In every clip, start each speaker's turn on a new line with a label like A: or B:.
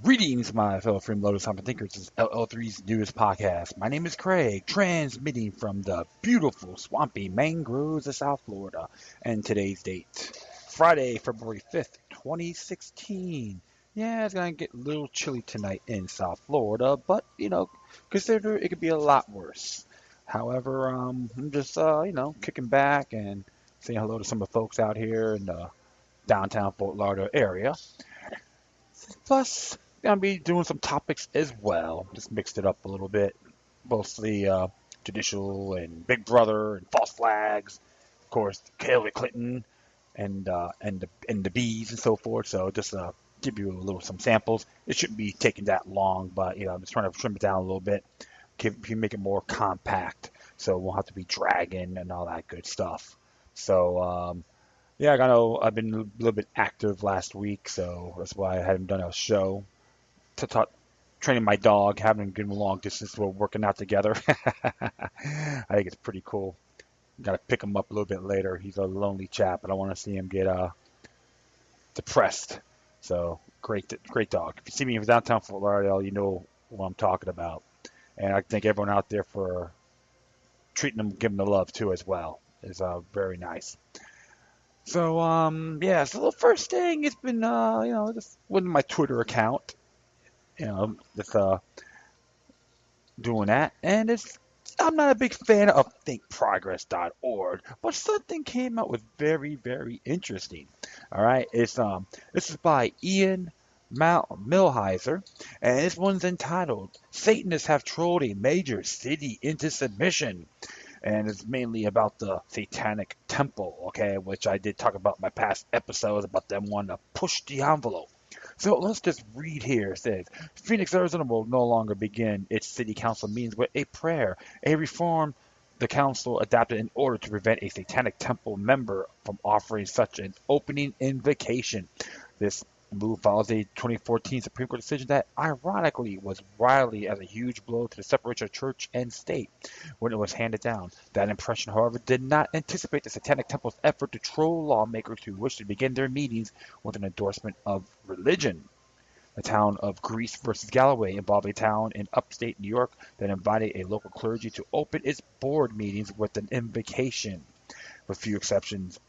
A: Greetings, my fellow freeloaders, Simon Thinkers. This is LL3's newest podcast. My name is Craig, transmitting from the beautiful, swampy mangroves of South Florida. And today's date, Friday, February 5th, 2016. Yeah, it's going to get a little chilly tonight in South Florida, but, consider it could be a lot worse. However, I'm just, kicking back and saying hello to some of the folks out here in the downtown Fort Lauderdale area. Plus, gonna be doing some topics as well. Just mixed it up a little bit. Mostly judicial and Big Brother and false flags. Of course, Hillary Clinton and the bees and so forth. So just give you some samples. It shouldn't be taking that long, but I'm just trying to trim it down a little bit. Make it more compact, so it won't have to be dragging and all that good stuff. So yeah, I know I've been a little bit active last week, so that's why I hadn't done a show. To talk, training my dog, having him give him a long distance, we're working out together. I think it's pretty cool. Got to pick him up a little bit later. He's a lonely chap, and I want to see him get depressed. So great dog. If you see me in downtown Fort Lauderdale, you know what I'm talking about. And I thank everyone out there for treating them, giving them the love too as well. It's very nice. So, yeah, so the first thing has been, just with my Twitter account, just doing that. And I'm not a big fan of thinkprogress.org, but something came out with very, very interesting. All right, this is by Ian Millhiser, and this one's entitled "Satanists Have Trolled a Major City into Submission." And it's mainly about the Satanic Temple, okay, which I did talk about in my past episodes about them wanting to push the envelope. So let's just read here. It says, Phoenix, Arizona will no longer begin its city council meetings with a prayer, a reform the council adopted in order to prevent a Satanic Temple member from offering such an opening invocation. This move follows a 2014 Supreme Court decision that, ironically, was widely as a huge blow to the separation of church and state when it was handed down. That impression, however, did not anticipate the Satanic Temple's effort to troll lawmakers who wished to begin their meetings with an endorsement of religion. The town of Greece versus Galloway involved a town in upstate New York that invited a local clergy to open its board meetings with an invocation. With few exceptions,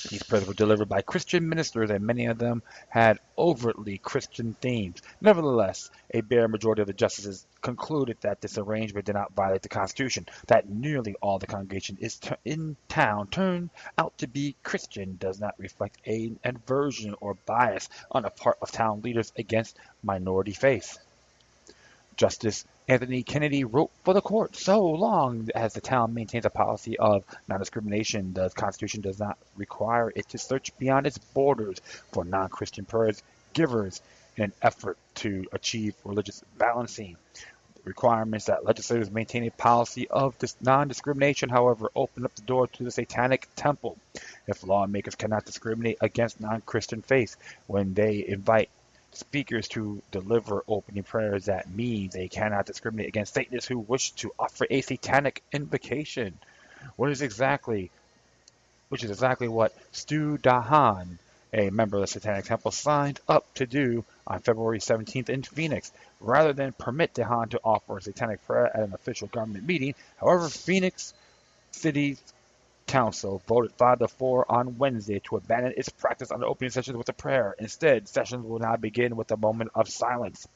A: these prayers were delivered by Christian ministers, and many of them had overtly Christian themes. Nevertheless, a bare majority of the justices concluded that this arrangement did not violate the Constitution. That nearly all the congregation in town turned out to be Christian does not reflect an aversion or bias on the part of town leaders against minority faiths. Justice Anthony Kennedy wrote for the court, so long as the town maintains a policy of non-discrimination, the Constitution does not require it to search beyond its borders for non-Christian prayers givers in an effort to achieve religious balancing. The requirements that legislators maintain a policy of non-discrimination, however, open up the door to the Satanic Temple. If lawmakers cannot discriminate against non-Christian faiths when they invite speakers to deliver opening prayers, that means they cannot discriminate against Satanists who wish to offer a satanic invocation, which is exactly what Stu Dahan, a member of the Satanic Temple, signed up to do on February 17th in Phoenix. Rather than permit Dahan to offer a satanic prayer at an official government meeting, however, Phoenix City's Council voted 5-4 on Wednesday to abandon its practice on the opening sessions with a prayer. Instead, sessions will now begin with a moment of silence.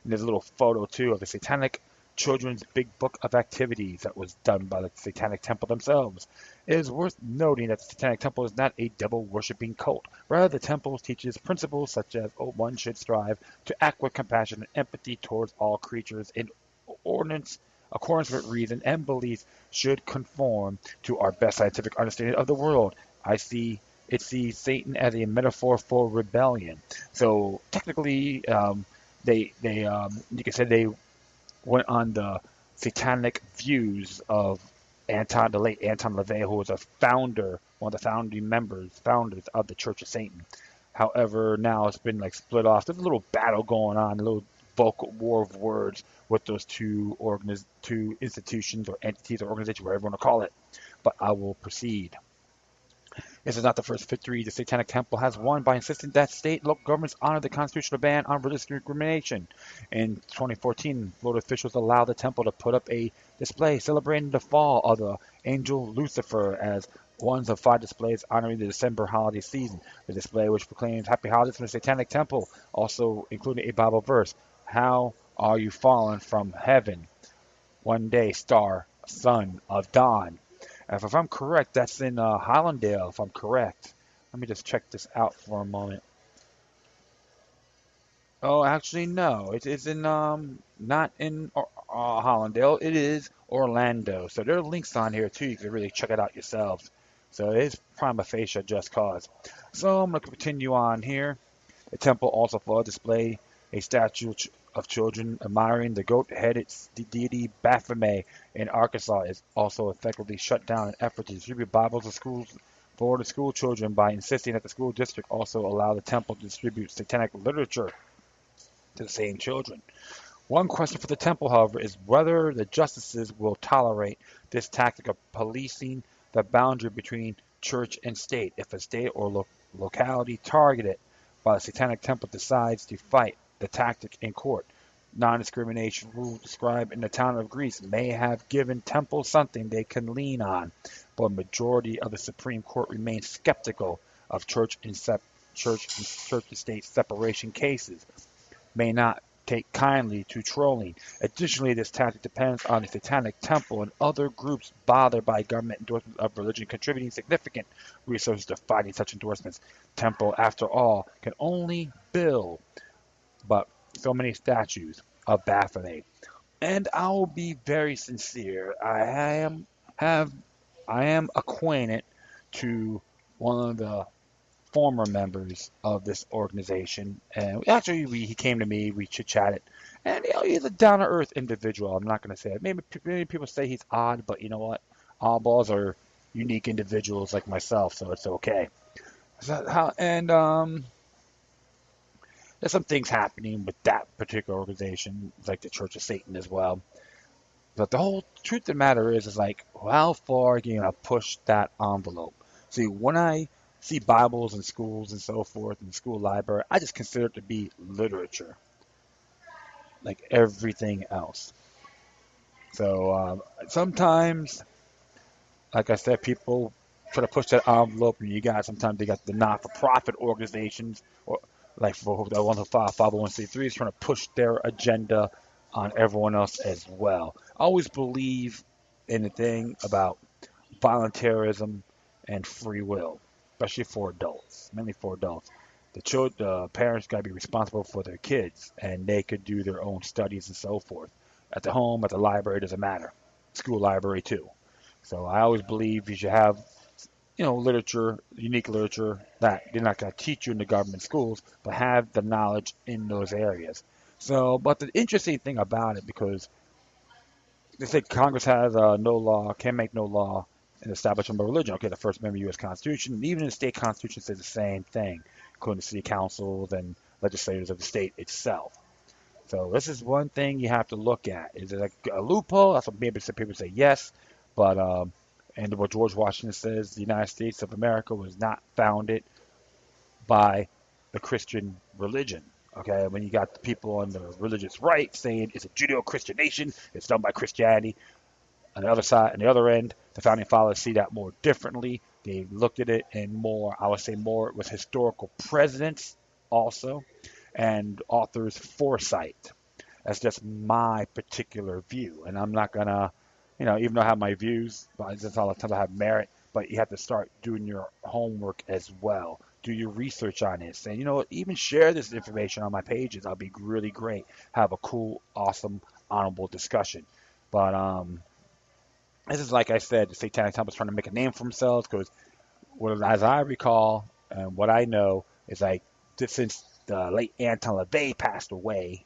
A: And there's a little photo, too, of the Satanic Children's Big Book of Activities that was done by the Satanic Temple themselves. It is worth noting that the Satanic Temple is not a devil-worshipping cult. Rather, the temple teaches principles such as one should strive to act with compassion and empathy towards all creatures in accordance with reason and belief should conform to our best scientific understanding of the world. It sees Satan as a metaphor for rebellion. So technically, you could say they went on the satanic views of the late Anton LaVey, who was one of the founders of the Church of Satan. However, now it's been split off. There's a little battle going on, a little vocal war of words with those two institutions or entities or organizations, whatever you want to call it. But I will proceed. This is not the first victory the Satanic Temple has won by insisting that state and local governments honor the constitutional ban on religious discrimination. In 2014, Florida officials allowed the temple to put up a display celebrating the fall of the angel Lucifer as one of 5 displays honoring the December holiday season. The display, which proclaims Happy Holidays from the Satanic Temple, also included a Bible verse. How are you fallen from heaven? One day star, son of dawn. If I'm correct, that's in Hollandale, if I'm correct. Let me just check this out for a moment. Oh, actually, no. It is in not in Hollandale. It is Orlando. So there are links on here too. You can really check it out yourselves. So it is prima facie just cause. So I'm going to continue on here. The temple also for display a statue of children admiring the goat-headed deity Baphomet in Arkansas is also effectively shut down in effort to distribute Bibles to schools for the school children by insisting that the school district also allow the temple to distribute satanic literature to the same children. One question for the temple, however, is whether the justices will tolerate this tactic of policing the boundary between church and state if a state or locality targeted by the Satanic Temple decides to fight the tactic in court. Non-discrimination rule described in the town of Greece may have given temples something they can lean on, but a majority of the Supreme Court remains skeptical of church and state separation cases. May not take kindly to trolling. Additionally, this tactic depends on the Satanic Temple and other groups bothered by government endorsements of religion contributing significant resources to fighting such endorsements. Temple, after all, can only build but so many statues of Baphomet. And I will be very sincere. I am acquainted to one of the former members of this organization, and actually he came to me, we chit chatted, and he's a down to earth individual. I'm not going to say it. Maybe people say he's odd, but you know what? Oddballs are unique individuals like myself, so it's okay. There's some things happening with that particular organization, like the Church of Satan as well. But the whole truth of the matter is like, how far are you going to push that envelope? See, when I see Bibles in schools and so forth in the school library, I just consider it to be literature, like everything else. So sometimes, like I said, people try to push that envelope, and sometimes they got the not-for-profit organizations, or like for the 501c3s, trying to push their agenda on everyone else as well. I always believe in the thing about voluntarism and free will, especially for adults, mainly for adults. The parents got to be responsible for their kids, and they could do their own studies and so forth. At the home, at the library, doesn't matter. School library too. So I always believe you should have, literature, unique literature that they're not going to teach you in the government schools, but have the knowledge in those areas. So, but the interesting thing about it, because they say Congress has no law, can make no law in establishment of religion. Okay, the First Amendment U.S. Constitution, even the state constitution says the same thing, including the city councils and legislators of the state itself. So this is one thing you have to look at. Is it a loophole? That's what maybe some people say yes, but and what George Washington says, the United States of America was not founded by the Christian religion. Okay, when you got the people on the religious right saying it's a Judeo-Christian nation, it's done by Christianity. On the other side, on the other end, the founding fathers see that more differently. They looked at it in more, I would say more with historical precedents also, and authors' foresight. That's just my particular view, and I'm not gonna, even though I have my views, but that's all the time I have merit. But you have to start doing your homework as well. Do your research on this, and even share this information on my pages. I'll be really great. Have a cool, awesome, honorable discussion. But this is like I said, the Satanic Temple is trying to make a name for themselves because, as I recall and what I know is like since the late Anton LaVey passed away,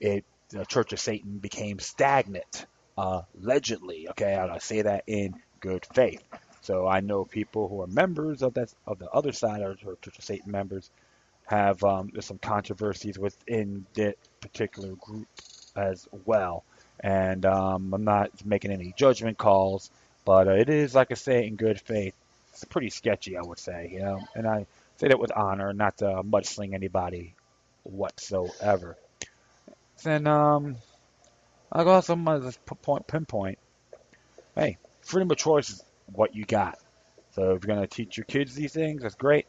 A: the Church of Satan became stagnant, allegedly. Okay, I say that in good faith. So I know people who are members of the other side of the Church of Satan members have there's some controversies within that particular group as well. And I'm not making any judgment calls, but it is, like I say, in good faith. it's pretty sketchy, I would say, and I say that with honor, not to mudsling anybody whatsoever. Then I'll also pinpoint, hey, freedom of choice is what you got. So if you're gonna teach your kids these things, that's great.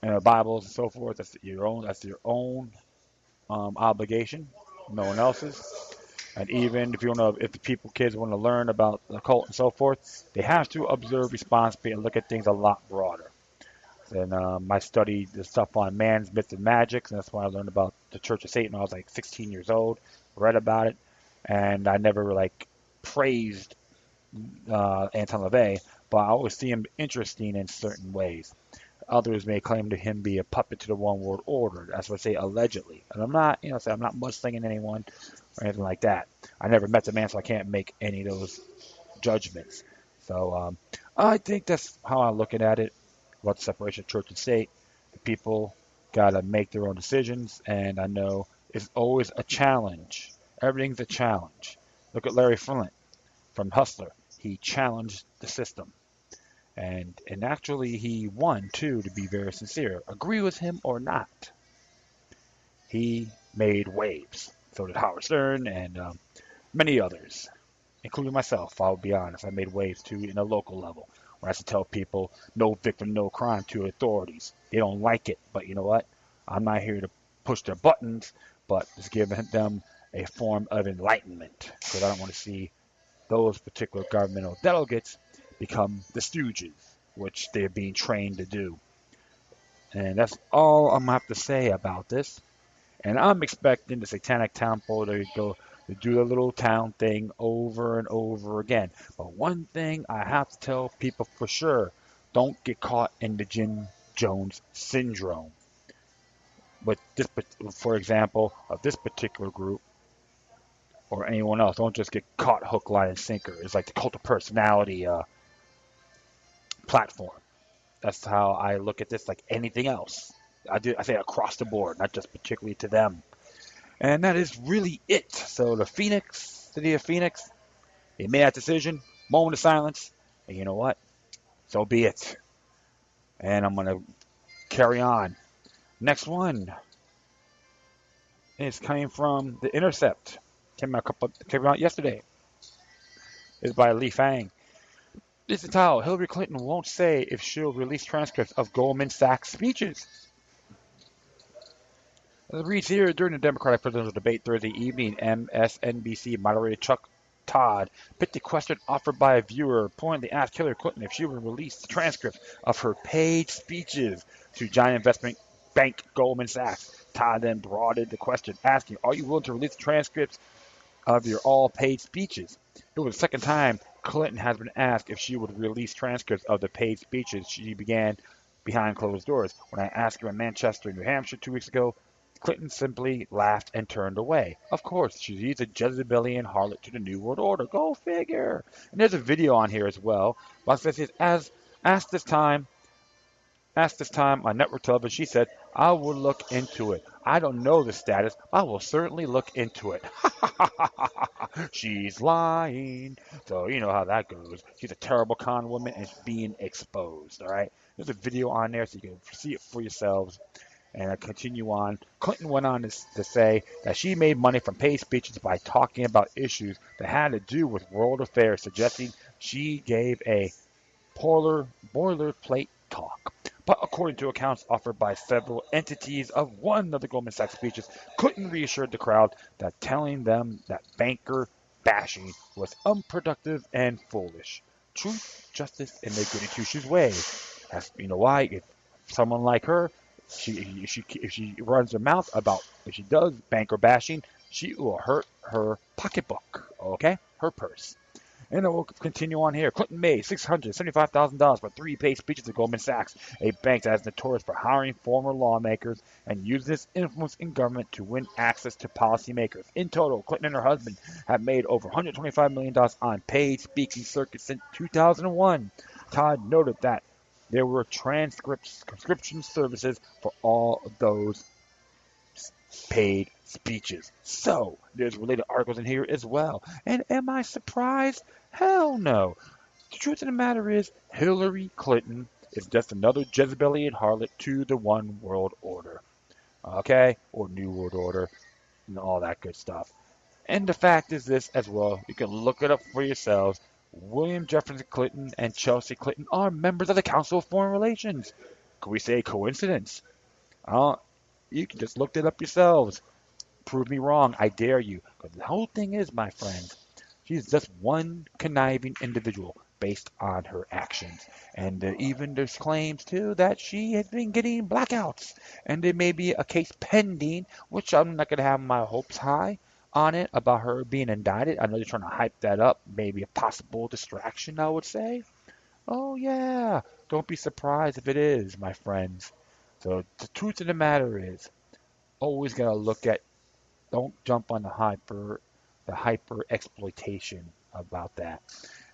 A: And Bibles and so forth, that's your own. That's your own obligation, no one else's. And even if the kids want to learn about the cult and so forth, they have to observe responsibly and look at things a lot broader. And I studied the stuff on man's myths and magics, and that's why I learned about the Church of Satan when I was like 16 years old. Read about it, and I never like praised Anton LaVey, but I always see him interesting in certain ways. Others may claim to him be a puppet to the one world order. That's what I say allegedly. And I'm not, say I'm not mudslinging anyone or anything like that. I never met the man, so I can't make any of those judgments. So I think that's how I'm looking at it. About the separation of church and state. The people got to make their own decisions, and I know it's always a challenge. Everything's a challenge. Look at Larry Flint from Hustler. He challenged the system. And actually he won too, to be very sincere. Agree with him or not, he made waves. So did Howard Stern and many others, including myself. I'll be honest, I made waves too in a local level. When I have to tell people no victim, no crime to authorities. They don't like it, but you know what? I'm not here to push their buttons, but just giving them a form of enlightenment, because I don't want to see those particular governmental delegates become the stooges, which they're being trained to do. And that's all I'm going to have to say about this. And I'm expecting the Satanic Temple to go to do the little town thing over and over again. But one thing I have to tell people for sure, don't get caught in the Jim Jones syndrome. But this, for example, of this particular group, or anyone else, don't just get caught hook, line, and sinker. It's like the cult of personality platform. That's how I look at this, like anything else. I say across the board, not just particularly to them. And that is really it. So the city of Phoenix, they made that decision, moment of silence, and you know what? So be it. And I'm going to carry on. Next one is coming from The Intercept. Came out yesterday. It's by Lee Fang. It's entitled, Hillary Clinton won't say if she'll release transcripts of Goldman Sachs speeches. As it reads here, during the Democratic presidential debate Thursday evening, MSNBC moderator Chuck Todd put the question offered by a viewer, pointedly asked Hillary Clinton if she would release the transcripts of her paid speeches to giant investment bank Goldman Sachs. Todd then broadened the question, asking, are you willing to release the transcripts of your all-paid speeches? It was the second time Clinton has been asked if she would release transcripts of the paid speeches she began behind closed doors. When I asked her in Manchester, New Hampshire 2 weeks ago, Clinton simply laughed and turned away. Of course, she's a Jezebelian harlot to the New World Order. Go figure. And there's a video on here as well. But it says, as asked this time on network television, she said, I will look into it. I don't know the status. I will certainly look into it. She's lying. So you know how that goes. She's a terrible con woman and it's being exposed. All right. There's a video on there so you can see it for yourselves. And I continue on. Clinton went on to say that she made money from paid speeches by talking about issues that had to do with world affairs, suggesting she gave a boilerplate talk. But according to accounts offered by several entities of one of the Goldman Sachs speeches, Clinton reassured the crowd that telling them that banker bashing was unproductive and foolish. Truth, justice, and the goody two-shoes way. As you know why? If someone like her, if she runs her mouth about if she does banker bashing, she will hurt her pocketbook, okay, her purse. And then we'll continue on here. Clinton made $675,000 for 3 paid speeches at Goldman Sachs, a bank that is notorious for hiring former lawmakers and using its influence in government to win access to policymakers. In total, Clinton and her husband have made over $125 million on paid speaking circuits since 2001. Todd noted that there were transcription services for all of those paid speeches. So, there's related articles in here as well. And am I surprised? Hell no. The truth of the matter is, Hillary Clinton is just another Jezebelian harlot to the one world order, okay? Or New World Order, and all that good stuff. And the fact is this as well, you can look it up for yourselves. William Jefferson Clinton and Chelsea Clinton are members of the Council of Foreign Relations. Could we say coincidence? Uh, you can just look it up yourselves. Prove me wrong, I dare you. Because the whole thing is, my friends, she's just one conniving individual based on her actions. And even there's claims, too, that she has been getting blackouts. And there may be a case pending, which I'm not going to have my hopes high on it, about her being indicted. I know they're trying to hype that up. Maybe a possible distraction, I would say. Oh, yeah. Don't be surprised if it is, my friends. So the truth of the matter is, always got to look at, don't jump on the hyper exploitation about that.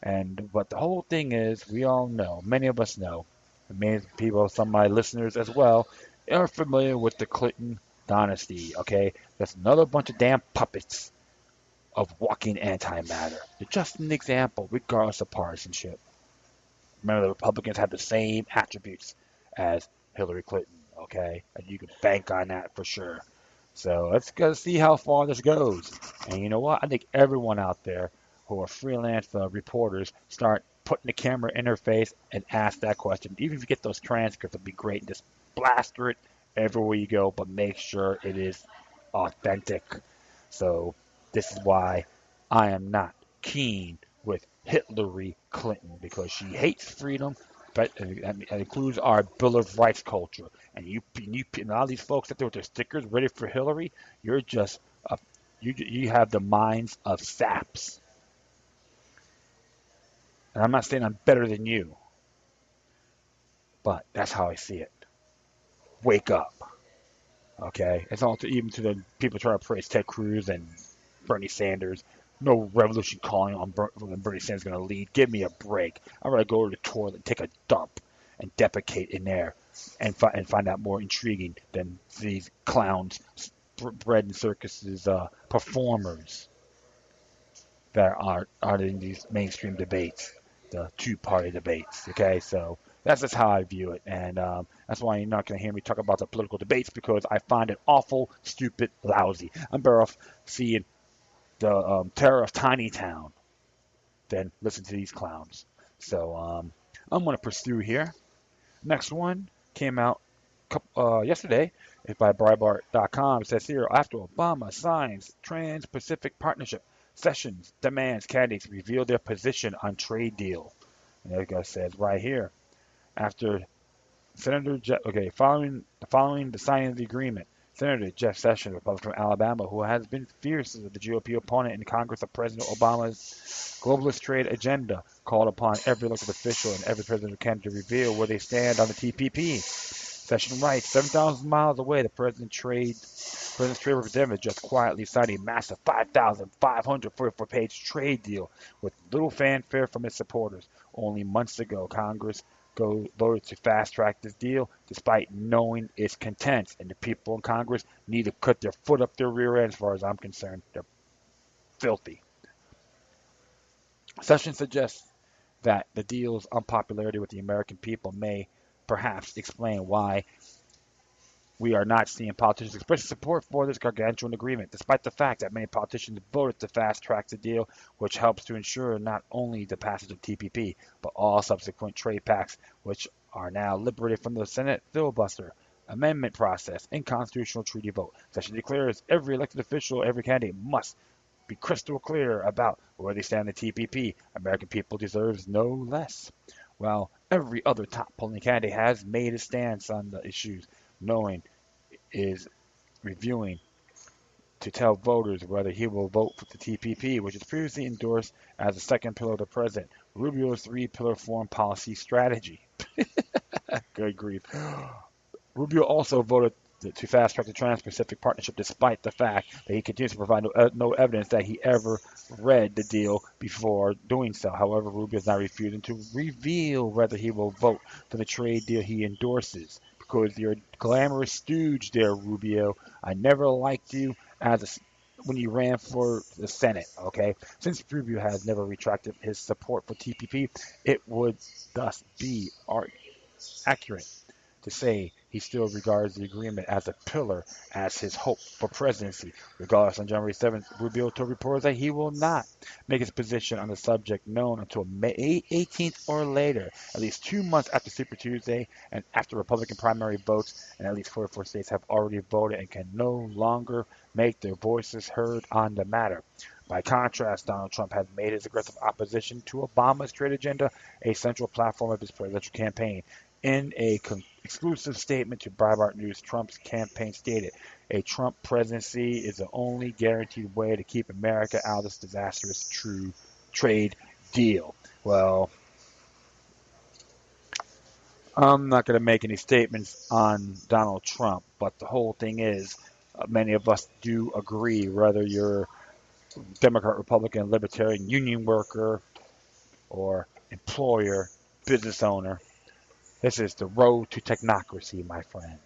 A: And but the whole thing is, we all know, many of us know, and many people, some of my listeners as well, are familiar with the Clinton dynasty. Okay, that's another bunch of damn puppets of walking antimatter. They're just an example, regardless of partisanship. Remember, the Republicans have the same attributes as Hillary Clinton. Okay, and you can bank on that for sure. So let's go see how far this goes. And you know what? I think everyone out there who are freelance reporters start putting the camera in their face and ask that question. Even if you get those transcripts, it'd be great. Just blaster it everywhere you go, but make sure it is authentic. So this is why I am not keen with Hillary Clinton because she hates freedom, but it includes our Bill of Rights culture. And all these folks that there with their stickers ready for Hillary, you're just you have the minds of saps. And I'm not saying I'm better than you, but that's how I see it. Wake up, okay? It's all to even to the people trying to praise Ted Cruz and Bernie Sanders. No revolution calling on when Bernie Sanders going to lead. Give me a break. I'd rather go to the toilet and take a dump and defecate in there and find out more intriguing than these clowns, bread and circuses performers that are in these mainstream debates, the two-party debates. Okay, so that's just how I view it, and that's why you're not going to hear me talk about the political debates because I find it awful, stupid, lousy. I'm better off seeing the terror of Tiny Town than listen to these clowns. So I'm going to pursue here. Next one came out yesterday. It's by Breitbart.com. It says here, after Obama signs Trans-Pacific Partnership, Sessions demands candidates reveal their position on trade deal. And there it says right here, after following the signing of the agreement, Senator Jeff Sessions, Republican from Alabama, who has been fierce as the GOP opponent in Congress of President Obama's globalist trade agenda, called upon every elected official and every presidential candidate to reveal where they stand on the TPP. Sessions writes, 7,000 miles away, the President's trade representative just quietly signed a massive 5,544-page trade deal with little fanfare from its supporters. Only months ago, Congress voted to fast-track this deal despite knowing its contents, and the people in Congress need to cut their foot up their rear end as far as I'm concerned. They're filthy. Sessions suggests that the deal's unpopularity with the American people may perhaps explain why we are not seeing politicians express support for this gargantuan agreement, despite the fact that many politicians voted to fast-track the deal, which helps to ensure not only the passage of TPP, but all subsequent trade pacts, which are now liberated from the Senate filibuster, amendment process, and constitutional treaty vote. Sessions declares every elected official, every candidate must be crystal clear about where they stand in the TPP. American people deserves no less. While every other top polling candidate has made a stance on the issues, knowing is reviewing to tell voters whether he will vote for the TPP, which is previously endorsed as the second pillar of the president. Rubio's three-pillar foreign policy strategy. Good grief. Rubio also voted to fast-track the Trans-Pacific Partnership despite the fact that he continues to provide no evidence that he ever read the deal before doing so. However, Rubio is now refusing to reveal whether he will vote for the trade deal he endorses. Because you're a glamorous stooge there, Rubio. I never liked you as when he ran for the Senate. Okay, since Rubio has never retracted his support for TPP, it would thus be accurate to say he still regards the agreement as a pillar as his hope for presidency. Regardless, on January 7th, Rubio told reporters that he will not make his position on the subject known until May 18th or later, at least 2 months after Super Tuesday and after Republican primary votes, and at least 44 states have already voted and can no longer make their voices heard on the matter. By contrast, Donald Trump has made his aggressive opposition to Obama's trade agenda a central platform of his presidential campaign. In a exclusive statement to Breitbart News, Trump's campaign stated, "A Trump presidency is the only guaranteed way to keep America out of this disastrous true trade deal." Well, I'm not going to make any statements on Donald Trump, but the whole thing is, many of us do agree, whether you're Democrat, Republican, Libertarian, union worker, or employer, business owner. This is the road to technocracy, my friend,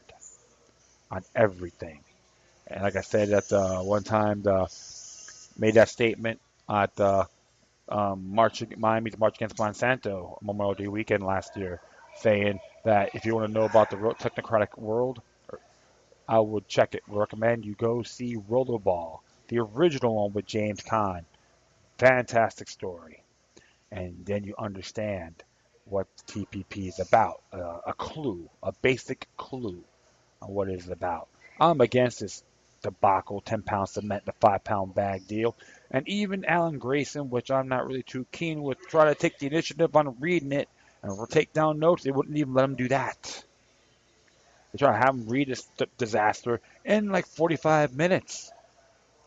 A: on everything. And like I said, at one time, made that statement at Miami's March Against Monsanto Memorial Day weekend last year, saying that if you want to know about the technocratic world, I would recommend you go see Rollerball, the original one with James Caan. Fantastic story. And then you understand what TPP is about. A clue, a basic clue on what it is about. I'm against this debacle, 10-pound cement, the 5-pound bag deal. And even Alan Grayson, which I'm not really too keen with, try to take the initiative on reading it and take down notes. They wouldn't even let him do that. They try to have him read this disaster in like 45 minutes.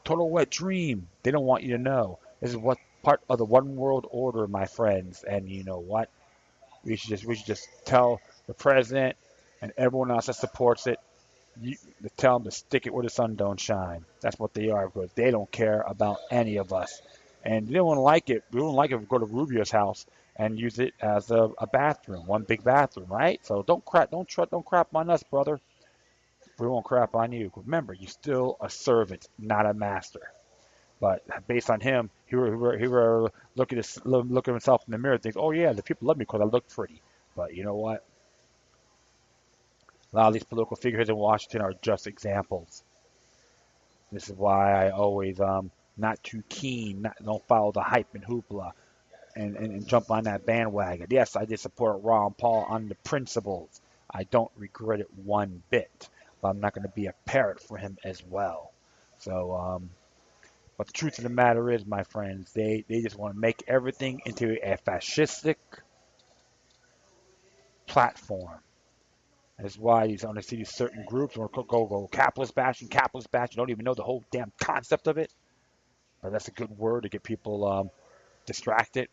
A: Total wet dream. They don't want you to know. This is what part of the one world order, my friends. And you know what? We should just tell the president and everyone else that supports it, tell them to stick it where the sun don't shine. That's what they are, because they don't care about any of us. And they don't like it. We don't like it if we go to Rubio's house and use it as a bathroom, one big bathroom, right? So don't crap on us, brother. We won't crap on you. Remember, you're still a servant, not a master. But based on him, he were look at himself in the mirror and thinks, oh yeah, the people love me because I look pretty. But you know what? A lot of these political figures in Washington are just examples. This is why I always not too keen, don't follow the hype and hoopla and jump on that bandwagon. Yes, I did support Ron Paul on the principles. I don't regret it one bit, but I'm not going to be a parrot for him as well. So, but the truth of the matter is, my friends, they just want to make everything into a fascistic platform. That's why you only see these certain groups want to go capitalist bashing, capitalist bashing. You don't even know the whole damn concept of it. But that's a good word to get people distracted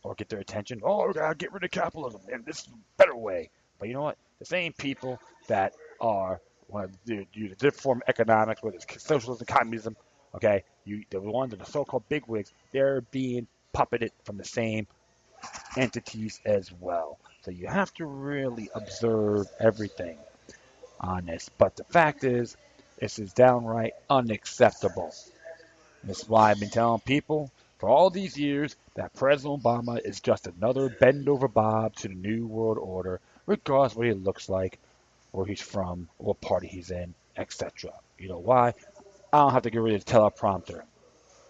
A: or get their attention. Oh, we gotta get rid of capitalism, and this is a better way. But you know what? The same people that are want to use a different form of economics, whether it's socialism, communism, okay, the ones that are so-called bigwigs, they're being puppeted from the same entities as well. So you have to really observe everything on this. But the fact is, this is downright unacceptable. That's why I've been telling people for all these years that President Obama is just another bend over Bob to the New World Order, regardless of what he looks like, where he's from, what party he's in, etc. You know why? I don't have to get rid of the teleprompter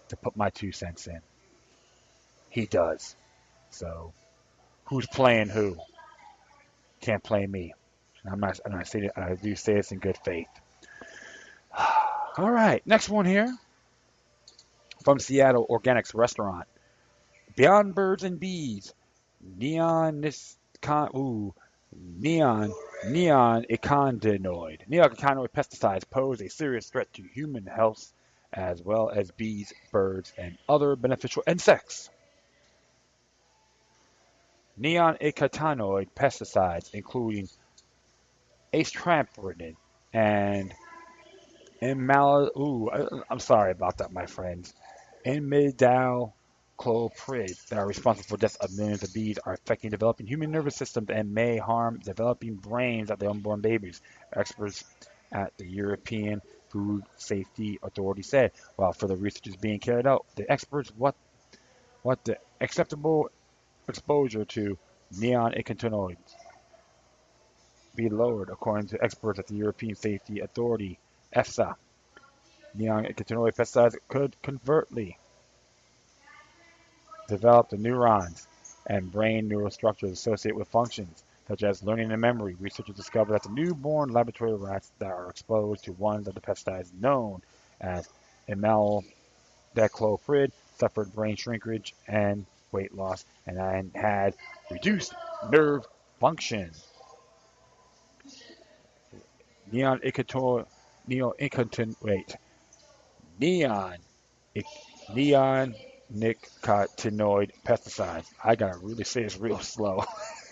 A: to put my 2 cents in. He does. So who's playing who? Can't play me. I do say this in good faith. All right, next one here from Seattle Organics Restaurant. Beyond birds and bees, ooh, neon neonicotinoid pesticides pose a serious threat to human health as well as bees, birds, and other beneficial insects. Neonicotinoid pesticides, including acetramponid and I'm sorry about that, my friends. Imidacloprid that are responsible for deaths of millions of bees are affecting developing human nervous systems and may harm developing brains of the unborn babies. Experts at the European Food Safety Authority said. While further research is being carried out, the experts what the acceptable exposure to neonicotinoids be lowered, according to experts at the European Safety Authority, EFSA. Neonicotinoid pesticides could covertly develop the neurons and brain neural structures associated with functions such as learning and memory. Researchers discovered that the newborn laboratory rats that are exposed to one of the pesticides known as imidacloprid suffered brain shrinkage and weight loss and had reduced nerve function. Neonicotinoid, neonicotinoid, wait, neon neonicotinoid pesticides. I gotta really say this real slow.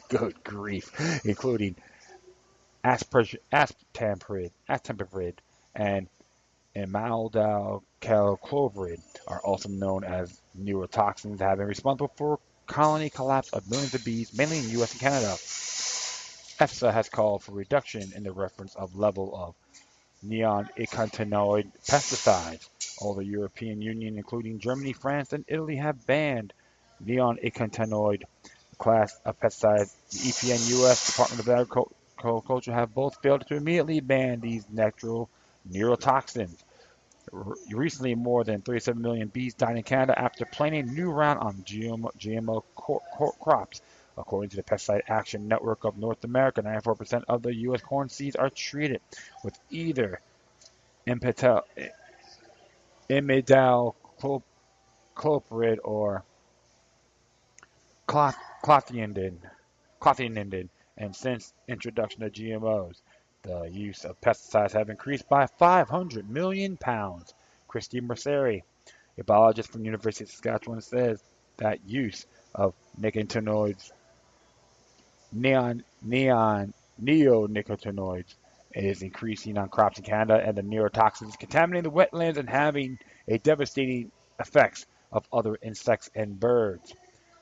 A: Good grief, including astamperid, and imidacloprid, are also known as neurotoxins, have been responsible for colony collapse of millions of bees, mainly in the U.S. and Canada. EFSA has called for reduction in the reference of level of neonicotinoid pesticides. All the European Union, including Germany, France, and Italy, have banned neonicotinoid class of pesticides. The EPA and U.S. Department of Agriculture have both failed to immediately ban these natural neurotoxins. Recently, more than 37 million bees died in Canada after planting a new round on GMO crops. According to the Pesticide Action Network of North America, 94% of the U.S. corn seeds are treated with either imidacloprid or clothianidin, and since introduction of GMOs, the use of pesticides have increased by 500 million pounds. Christy Merceri, a biologist from the University of Saskatchewan, says that use of nicotinoids, neonicotinoids, is increasing on crops in Canada, and the neurotoxins contaminating the wetlands and having a devastating effects of other insects and birds.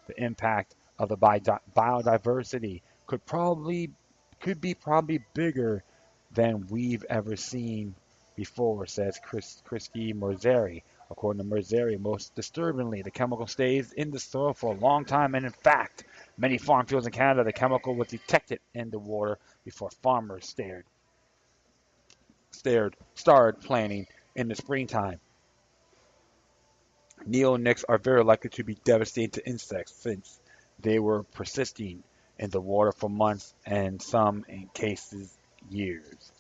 A: The impact of the biodiversity could be probably bigger than we've ever seen before, says Christy Merzeri. According to Merzeri, most disturbingly, the chemical stays in the soil for a long time, and in fact, many farm fields in Canada, the chemical was detected in the water before farmers started planting in the springtime. Neonics are very likely to be devastating to insects since they were persisting in the water for months and some in cases years.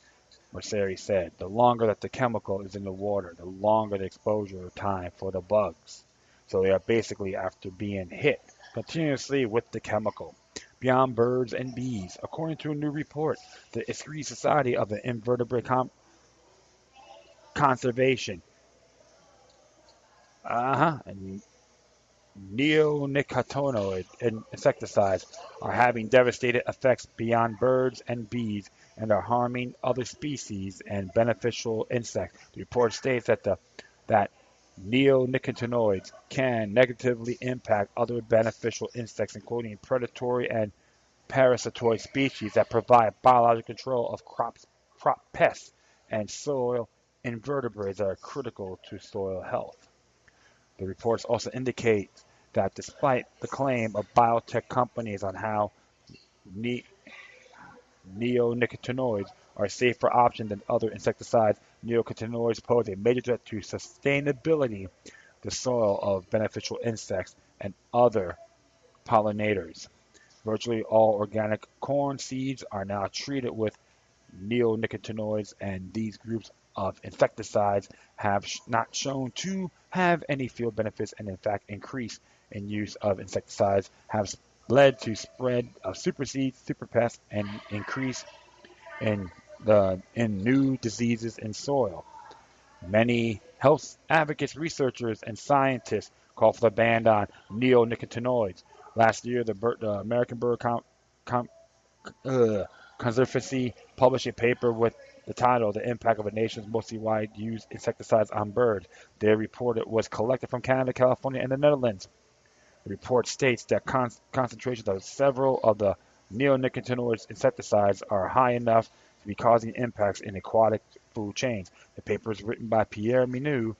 A: Merceri said, the longer that the chemical is in the water, the longer the exposure time for the bugs. So they are basically after being hit continuously with the chemical. Beyond birds and bees, according to a new report, the Israeli Society of the Invertebrate Conservation, and neonicotinoid insecticides are having devastating effects beyond birds and bees and are harming other species and beneficial insects. The report states that neonicotinoids can negatively impact other beneficial insects, including predatory and parasitoid species that provide biological control of crop pests and soil invertebrates that are critical to soil health. The reports also indicate that despite the claim of biotech companies on how neonicotinoids are a safer option than other insecticides, neonicotinoids pose a major threat to sustainability, the soil of beneficial insects and other pollinators. Virtually all organic corn seeds are now treated with neonicotinoids, and these groups of insecticides have not shown to have any field benefits, and in fact increase in use of insecticides have led to spread of superseeds, superpests, and increase in new diseases in soil. Many health advocates, researchers, and scientists call for the ban on neonicotinoids. Last year, the American Bird Conservancy published a paper with the title "The Impact of a Nation's Mostly Wide Used Insecticides on Birds." Their report was collected from Canada, California, and the Netherlands. The report states that concentrations of several of the neonicotinoid insecticides are high enough to be causing impacts in aquatic food chains. The paper is written by Pierre Minou,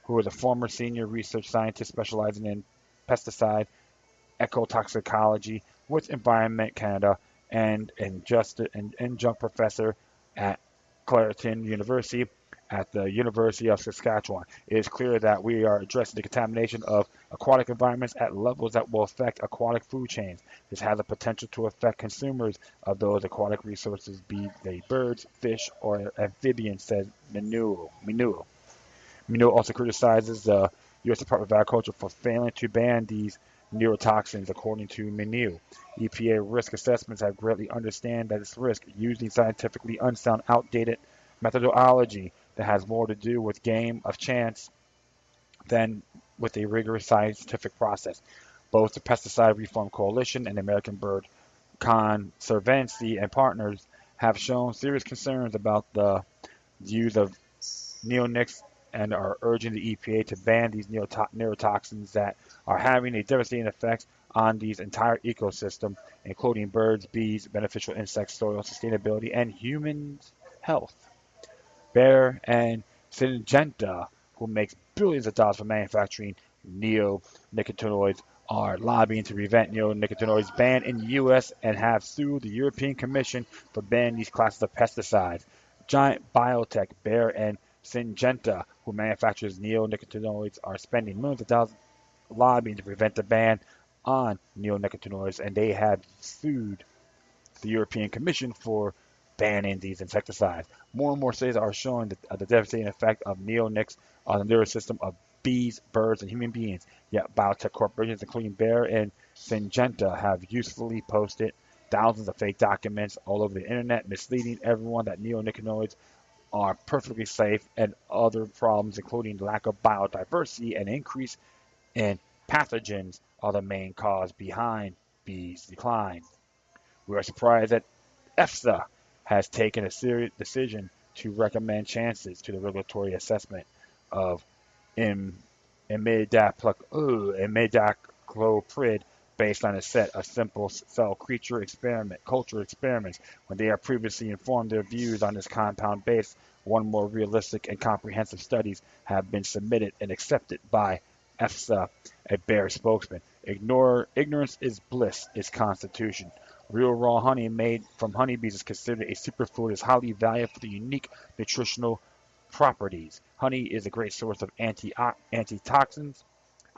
A: who is a former senior research scientist specializing in pesticide ecotoxicology with Environment Canada and adjunct professor at Clareton University at the University of Saskatchewan. It is clear that we are addressing the contamination of aquatic environments at levels that will affect aquatic food chains. This has the potential to affect consumers of those aquatic resources, be they birds, fish, or amphibians, said Minuo. Minot also criticizes the U.S. Department of Agriculture for failing to ban these neurotoxins, according to Minot. EPA risk assessments have greatly understand that this risk, using scientifically unsound, outdated methodology that has more to do with game of chance than with a rigorous scientific process. Both the Pesticide Reform Coalition and the American Bird Conservancy and partners have shown serious concerns about the use of neonics and are urging the EPA to ban these neurotoxins that are having a devastating effect on these entire ecosystem, including birds, bees, beneficial insects, soil sustainability, and human health. Bayer and Syngenta, who makes billions of dollars from manufacturing neonicotinoids, are lobbying to prevent neonicotinoids banned in the U.S. and have sued the European Commission for banning these classes of pesticides. Giant biotech Bayer and Syngenta, who manufactures neonicotinoids, are spending millions of dollars lobbying to prevent the ban on neonicotinoids, and they have sued the European Commission for banning these insecticides. More and more studies are showing the devastating effect of neonics on the nervous system of bees, birds, and human beings. Yet biotech corporations, including Bayer and Syngenta, have usefully posted thousands of fake documents all over the internet, misleading everyone that neonicotinoids are perfectly safe, and other problems, including lack of biodiversity and increase in pathogens, are the main cause behind bees' decline. We are surprised that EFSA has taken a serious decision to recommend chances to the regulatory assessment of imidacloprid based on a set of simple cell culture experiments. When they are previously informed their views on this compound base, one more realistic and comprehensive studies have been submitted and accepted by EFSA, a Bayer spokesman. Ignorance is bliss, is constitution. Real raw honey made from honeybees is considered a superfood, is highly valued for the unique nutritional properties. Honey is a great source of antitoxins,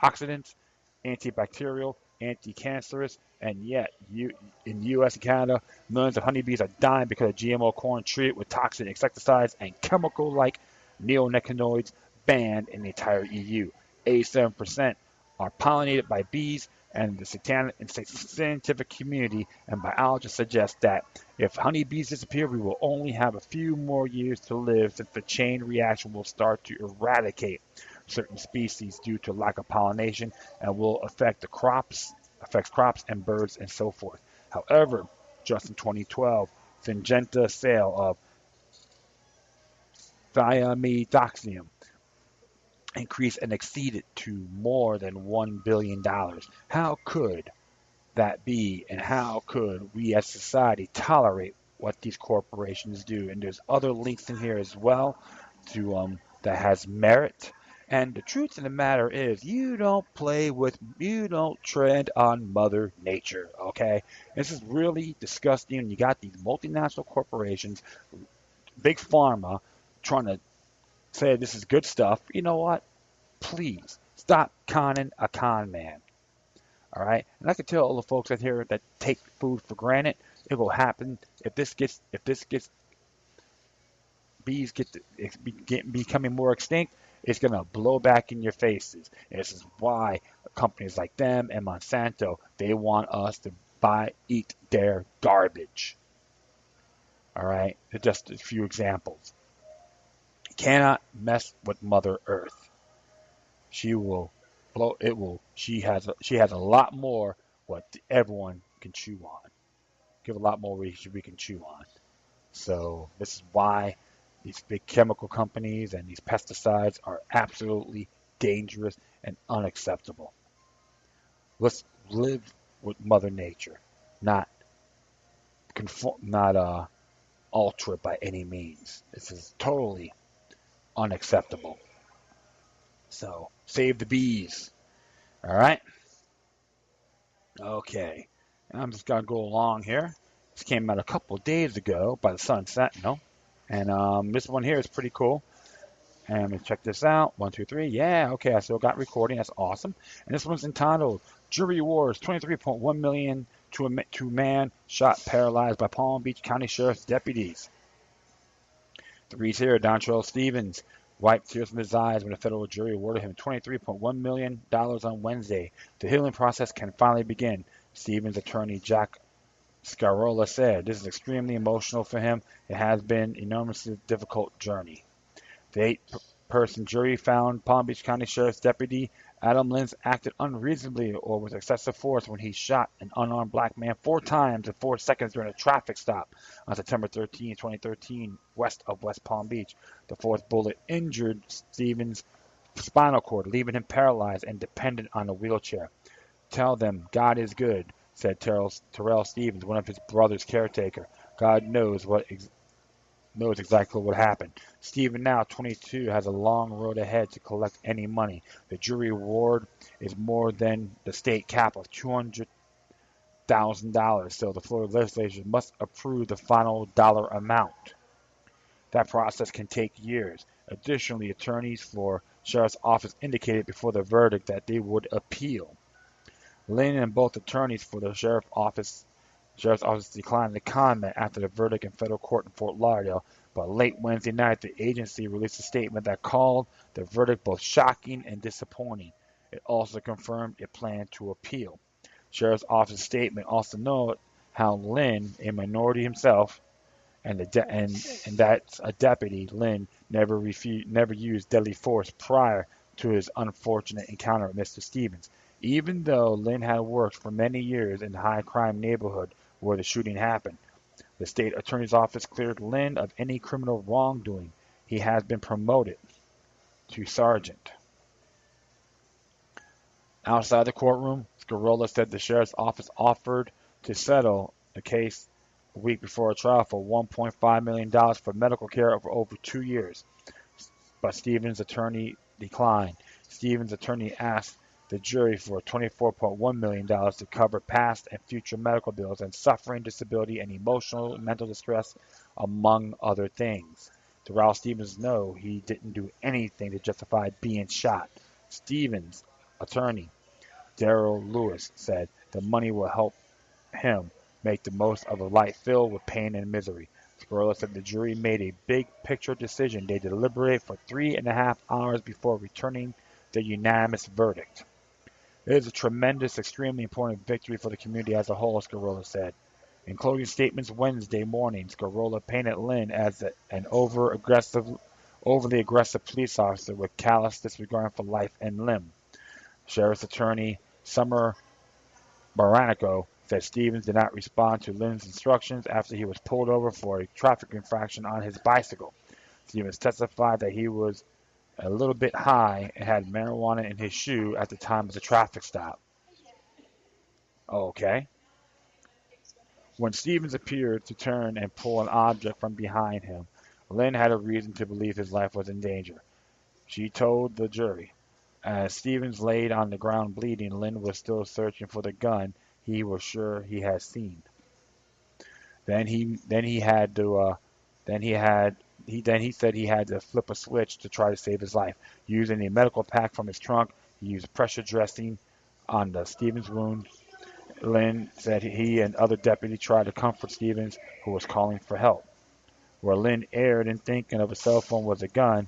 A: oxidants, antibacterial, anti-cancerous, and yet in the U.S. and Canada, millions of honeybees are dying because of GMO corn treated with toxic insecticides and chemical-like neonicotinoids banned in the entire EU. 87% are pollinated by bees, and the scientific community and biologists suggest that if honeybees disappear, we will only have a few more years to live, since the chain reaction will start to eradicate certain species due to lack of pollination and will affect crops and birds and so forth. However, just in 2012, Syngenta sale of thiamidoxine increased and exceeded to more than $1 billion. How could that be, and how could we as society tolerate what these corporations do? And there's other links in here as well to that has merit. And the truth of the matter is, you don't tread on Mother Nature, okay? This is really disgusting. And you got these multinational corporations, big pharma, trying to say this is good stuff. You know what? Please stop conning a con man. All right, and I can tell all the folks out here that take food for granted, it will happen if bees becoming more extinct. It's gonna blow back in your faces. And this is why companies like them and Monsanto, they want us to eat their garbage. All right, just a few examples. You cannot mess with Mother Earth. She will blow. It will. She has a lot more what everyone can chew on. Give a lot more we can chew on. So this is why these big chemical companies and these pesticides are absolutely dangerous and unacceptable. Let's live with Mother Nature, not alter it by any means. This is totally unacceptable. So, save the bees. All right? Okay. I'm just going to go along here. This came out a couple days ago by the Sun Sentinel. And this one here is pretty cool. And let me check this out. 1, 2, 3. Yeah, okay, I still got recording. That's awesome. And this one's entitled Jury Awards $23.1 million to man shot paralyzed by Palm Beach County Sheriff's deputies. The reads here, Dontrell Stevens wiped tears from his eyes when a federal jury awarded him $23.1 million on Wednesday. The healing process can finally begin, Stevens' attorney Jack Scarola said. This is extremely emotional for him. It has been an enormously difficult journey. The eight-person jury found Palm Beach County Sheriff's Deputy Adam Lins acted unreasonably or with excessive force when he shot an unarmed black man 4 times in 4 seconds during a traffic stop on September 13, 2013, west of West Palm Beach. The 4th bullet injured Stevens' spinal cord, leaving him paralyzed and dependent on a wheelchair. Tell them God is good, said Terrell Stevens, one of his brother's caretaker. God knows exactly what happened. Stephen, now 22, has a long road ahead to collect any money. The jury award is more than the state cap of $200,000, so the Florida legislature must approve the final dollar amount. That process can take years. Additionally, attorneys for Sheriff's Office indicated before the verdict that they would appeal. Lynn and both attorneys for the Sheriff's Office declined to comment after the verdict in federal court in Fort Lauderdale, but late Wednesday night, the agency released a statement that called the verdict both shocking and disappointing. It also confirmed it planned to appeal. Sheriff's Office statement also noted how Lynn, a minority himself, and that's a deputy, Lynn never used deadly force prior to his unfortunate encounter with Mr. Stevens. Even though Lynn had worked for many years in the high-crime neighborhood where the shooting happened, the state attorney's office cleared Lynn of any criminal wrongdoing. He has been promoted to sergeant. Outside the courtroom, Scarola said the sheriff's office offered to settle the case a week before a trial for $1.5 million for medical care over 2 years, but Stevens' attorney declined. Stevens' attorney asked the jury for $24.1 million to cover past and future medical bills and suffering, disability, and emotional and mental distress, among other things. To Ralph Stevens, no, he didn't do anything to justify being shot. Stevens' attorney, Daryl Lewis, said the money will help him make the most of a life filled with pain and misery. Scarola said the jury made a big-picture decision. They deliberated for 3.5 hours before returning their unanimous verdict. It is a tremendous, extremely important victory for the community as a whole, Scarola said. In closing statements Wednesday morning, Scarola painted Lynn as an overly aggressive police officer with callous disregard for life and limb. Sheriff's Attorney Summer Baranico said Stevens did not respond to Lynn's instructions after he was pulled over for a traffic infraction on his bicycle. Stevens testified that he was a little bit high and had marijuana in his shoe at the time of the traffic stop. Okay. When Stevens appeared to turn and pull an object from behind him, Lynn had a reason to believe his life was in danger. She told the jury. As Stevens laid on the ground bleeding, Lynn was still searching for the gun he was sure he had seen. Then he said he had to flip a switch to try to save his life. Using a medical pack from his trunk, he used pressure dressing on the Stevens wound. Lynn said he and other deputies tried to comfort Stevens, who was calling for help. Where Lynn erred in thinking of a cell phone was a gun,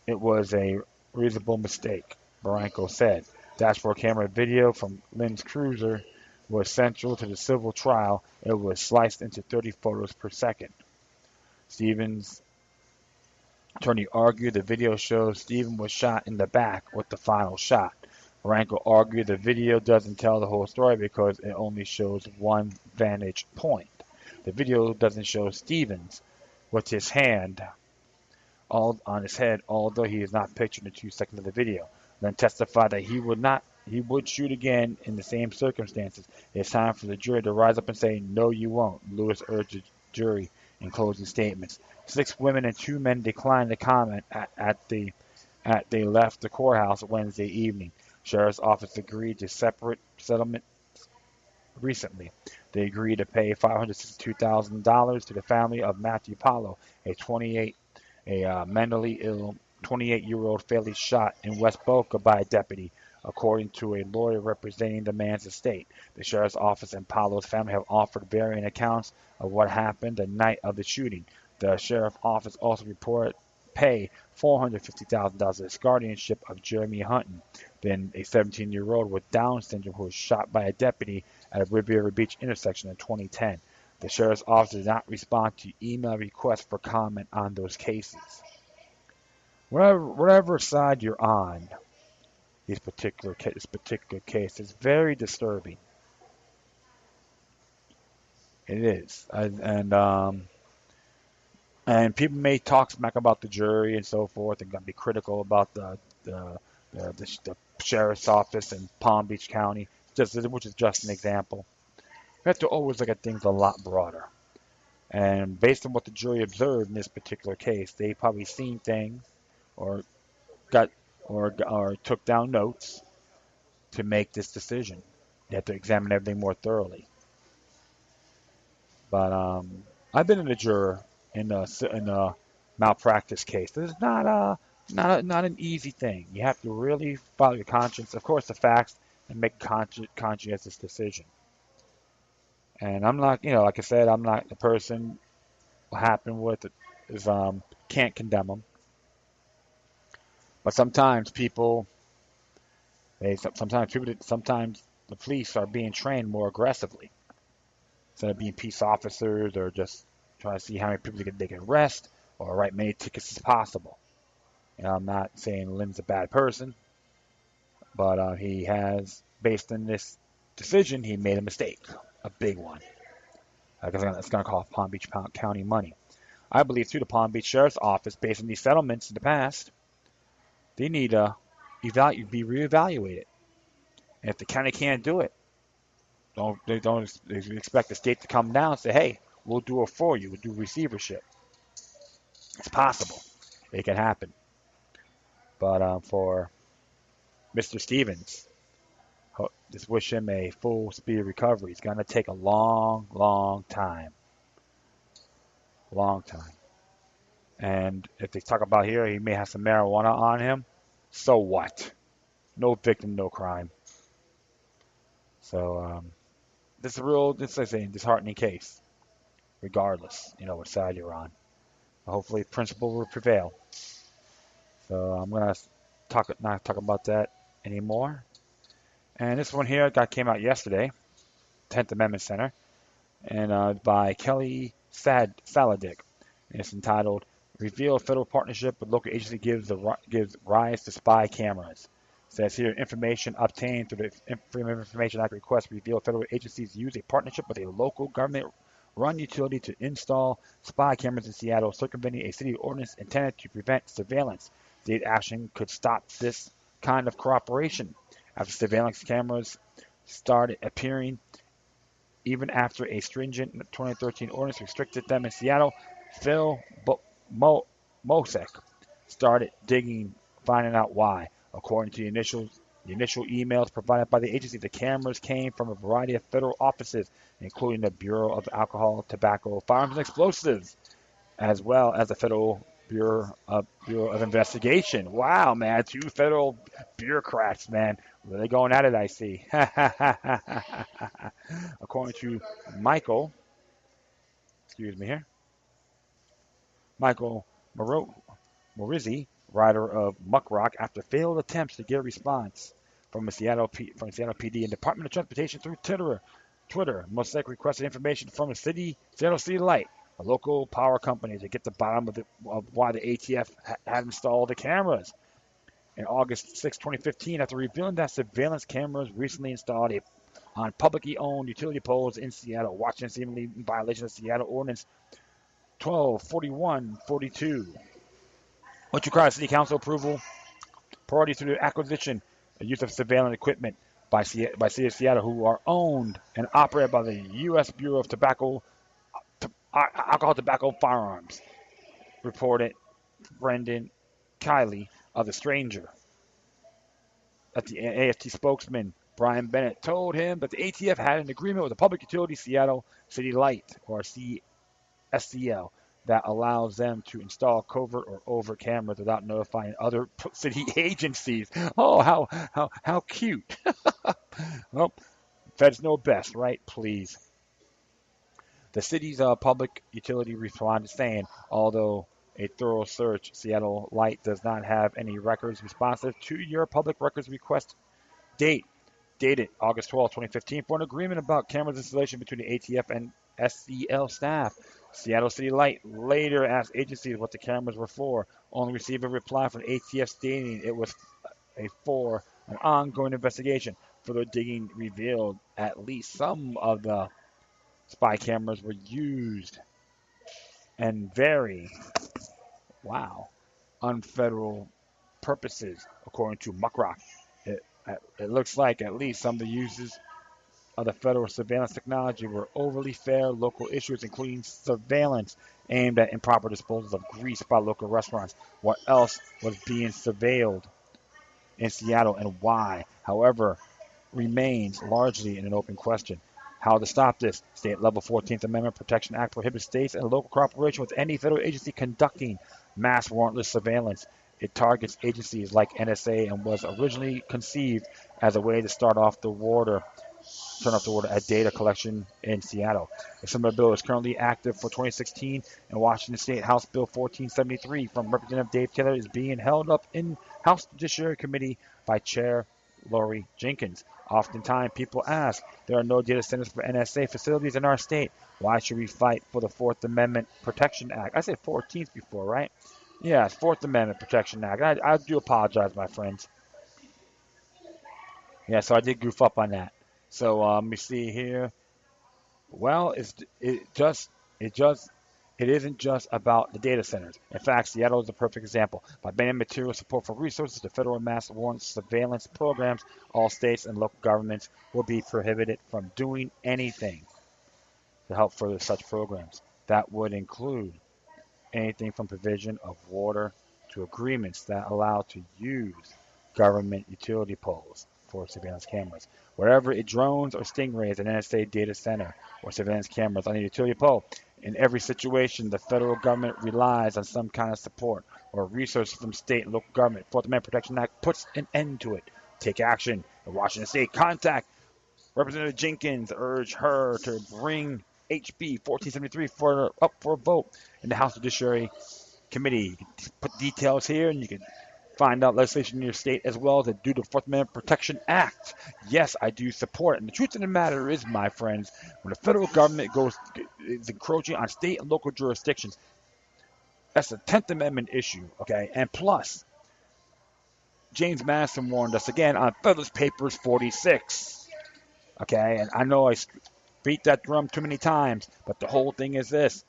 A: it was a reasonable mistake, Barranco said. Dashboard camera video from Lynn's cruiser was central to the civil trial. It was sliced into 30 photos per second. Stevens' attorney argued the video shows Stevens was shot in the back with the final shot. Barranco argued the video doesn't tell the whole story because it only shows one vantage point. The video doesn't show Stevens with his hand all on his head, although he is not pictured in 2 seconds of the video. Then testified that he would shoot again in the same circumstances. It's time for the jury to rise up and say, "No, you won't," Lewis urged jury in closing statements. 6 women and 2 men declined to comment at they left the courthouse Wednesday evening. Sheriff's office agreed to separate settlement recently. They agreed to pay $562,000 to the family of Matthew Paulo, a mentally ill 28-year-old fatally shot in West Boca by a deputy, according to a lawyer representing the man's estate. The sheriff's office and Paulo's family have offered varying accounts of what happened the night of the shooting. The sheriff's office also reported pay $450,000 as guardianship of Jeremy Hunton, then a 17-year-old with Down syndrome who was shot by a deputy at a Riviera Beach intersection in 2010. The sheriff's office did not respond to email requests for comment on those cases. Whatever side you're on, this particular case is very disturbing. It is, and people may talk smack about the jury and so forth, and gonna be critical about the sheriff's office in Palm Beach County, which is just an example. We have to always look at things a lot broader. And based on what the jury observed in this particular case, they probably seen things or got or took down notes to make this decision. You have to examine everything more thoroughly. But I've been a juror in a malpractice case. This is not an easy thing. You have to really follow your conscience, of course, the facts, and make a conscientious decision. And I'm not, like I said, I'm not the person what happened with it is can't condemn them. But sometimes sometimes the police are being trained more aggressively instead of being peace officers or just trying to see how many people they can arrest or write many tickets as possible. I'm not saying Lynn's a bad person, but he has, based on this decision, he made a mistake, a big one. Because it's going to cost Palm Beach County money. I believe, too, the Palm Beach Sheriff's Office, based on these settlements in the past, they need to be reevaluated. And if the county can't do it, they don't expect the state to come down and say, hey, we'll do it for you. We'll do receivership. It's possible. It can happen. But for Mr. Stevens, just wish him a full speed recovery. It's going to take a long, long time. Long time. And if they talk about here, he may have some marijuana on him. So what? No victim, no crime. So this is a real, this is a disheartening case, regardless, what side you're on. Hopefully, principle will prevail. So I'm gonna not talk about that anymore. And this one here came out yesterday, 10th Amendment Center, and by Kelly Saladick. And it's entitled "Reveal Federal Partnership with Local Agency Gives Rise to Spy Cameras." It says here, information obtained through the Freedom of Information Act request reveal federal agencies use a partnership with a local government-run utility to install spy cameras in Seattle, circumventing a city ordinance intended to prevent surveillance. State action could stop this kind of cooperation. After surveillance cameras started appearing, even after a stringent 2013 ordinance restricted them in Seattle, Phil Mosek started digging, finding out why. According to the initial emails provided by the agency, the cameras came from a variety of federal offices, including the Bureau of Alcohol, Tobacco, Firearms, and Explosives, as well as the Federal Bureau of Investigation. Wow, man, 2 federal bureaucrats, man. Really going at it, I see. According to Michael Morizzi, writer of Muck Rock, after failed attempts to get a response from Seattle PD and Department of Transportation through Twitter, Mosek requested information from the Seattle City Light, a local power company, to get the bottom of why the ATF had installed the cameras. In August 6, 2015, after revealing that surveillance cameras recently installed on publicly owned utility poles in Seattle, Washington, seemingly in violation of Seattle Ordinance 124142, which requires City Council approval priority to the acquisition and use of surveillance equipment by City of Seattle, who are owned and operated by the U.S. Bureau of Tobacco, alcohol, tobacco, firearms, reported Brendan Kiley of The Stranger. That the AFT spokesman, Brian Bennett, told him that the ATF had an agreement with the public utility Seattle City Light, or SCL, that allows them to install covert or overt cameras without notifying other city agencies. Oh, how cute. Well, feds know best, right? Please. The city's public utility responded saying, although a thorough search, Seattle Light does not have any records responsive to your public records request date, dated August 12, 2015, for an agreement about cameras installation between the ATF and SCL staff. Seattle City Light later asked agencies what the cameras were for, only received a reply from ATF stating it was for an ongoing investigation. Further digging revealed at least some of the spy cameras were used and very, wow, unfederal purposes, according to Muckrock. It, it looks like at least some of the uses of the federal surveillance technology were overly fair local issues, including surveillance aimed at improper disposals of grease by local restaurants. What else was being surveilled in Seattle and why, however, remains largely an open question. How to stop this? State level 14th Amendment Protection Act prohibits states and local cooperation with any federal agency conducting mass warrantless surveillance. It targets agencies like NSA and was originally conceived as a way to turn off the water at data collection in Seattle. A similar bill is currently active for 2016 in Washington State. House Bill 1473 from Representative Dave Taylor is being held up in House Judiciary Committee by Chair Lori Jenkins. Oftentimes, people ask, there are no data centers for NSA facilities in our state. Why should we fight for the Fourth Amendment Protection Act? I said 14th before, right? Yeah, Fourth Amendment Protection Act. I do apologize, my friends. Yeah, so I did goof up on that. So let me see here. Well, it just it isn't just about the data centers. In fact, Seattle is a perfect example. By banning material support for resources to federal mass warrant surveillance programs, all states and local governments will be prohibited from doing anything to help further such programs. That would include anything from provision of water to agreements that allow to use government utility poles for surveillance cameras. Wherever it drones or stingrays an NSA data center or surveillance cameras on a utility pole, in every situation, the federal government relies on some kind of support or resources from state and local government. Fourth Amendment Protection Act puts an end to it. Take action. In Washington State, contact Representative Jenkins, urge her to bring HB 1473 up for a vote in the House Judiciary Committee. You can put details here, and you can find out legislation in your state as well to do the Fourth Amendment Protection Act. Yes, I do support it. And the truth of the matter is, my friends, when the federal government is encroaching on state and local jurisdictions, that's a 10th Amendment issue, okay? And plus, James Madison warned us again on Federalist Papers 46, okay? And I know I beat that drum too many times, but the whole thing is this.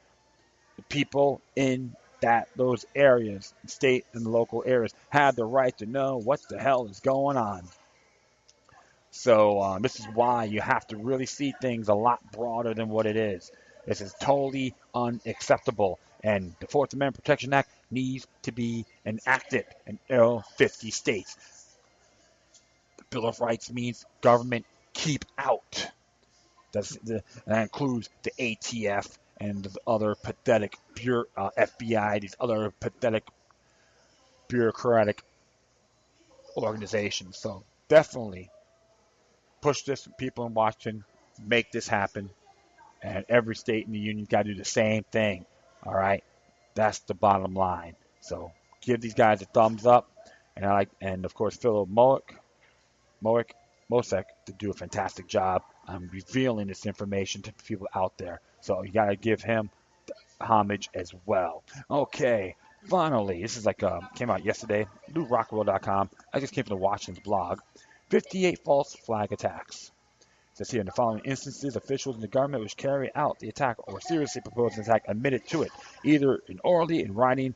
A: The people in those areas, state and local areas, have the right to know what the hell is going on. So this is why you have to really see things a lot broader than what it is. This is totally unacceptable, and the Fourth Amendment Protection Act needs to be enacted in all 50 states. The Bill of Rights means government keep out. That includes the ATF and the other pathetic FBI, these other pathetic bureaucratic organizations. So definitely push this with people in Washington, make this happen, and every state in the union got to do the same thing. All right, that's the bottom line. So give these guys a thumbs up, and of course Philip Mosek to do a fantastic job on revealing this information to people out there. So you got to give him homage as well. Okay, finally, this is came out yesterday, newrockwell.com. I just came from the Washington's blog. 58 false flag attacks. It says here, in the following instances, officials in the government which carry out the attack or seriously propose an attack admitted to it, either orally, in writing,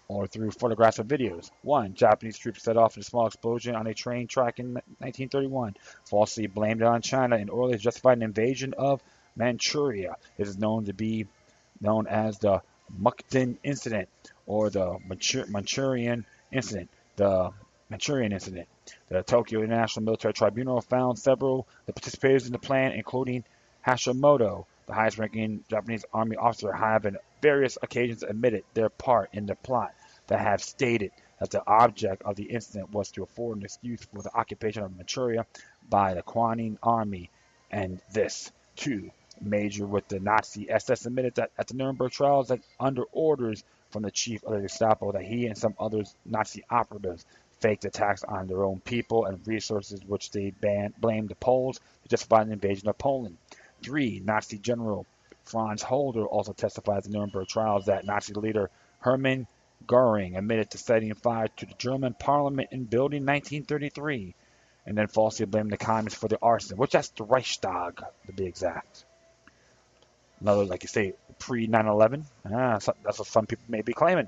A: or through photographs or videos. 1. Japanese troops set off a small explosion on a train track in 1931. Falsely blamed it on China and orally justified an invasion of Manchuria. It is known to be known as the Mukden Incident or the Manchurian Incident. The Manchurian Incident. The Tokyo International Military Tribunal found several of the participators in the plan, including Hashimoto, the highest-ranking Japanese army officer, have on various occasions admitted their part in the plot that have stated that the object of the incident was to afford an excuse for the occupation of Manchuria by the Kuomintang army, and this, too, major with the Nazi SS admitted that at the Nuremberg trials that under orders from the chief of the Gestapo that he and some other Nazi operatives faked attacks on their own people and resources which they blamed the Poles to justify the invasion of Poland. 3. Nazi General Franz Holder also testified at the Nuremberg trials that Nazi leader Hermann Goering admitted to setting fire to the German parliament in building 1933 and then falsely blamed the communists for the arson, which that's the Reichstag to be exact. Another, like you say, pre 9/11. That's what some people may be claiming.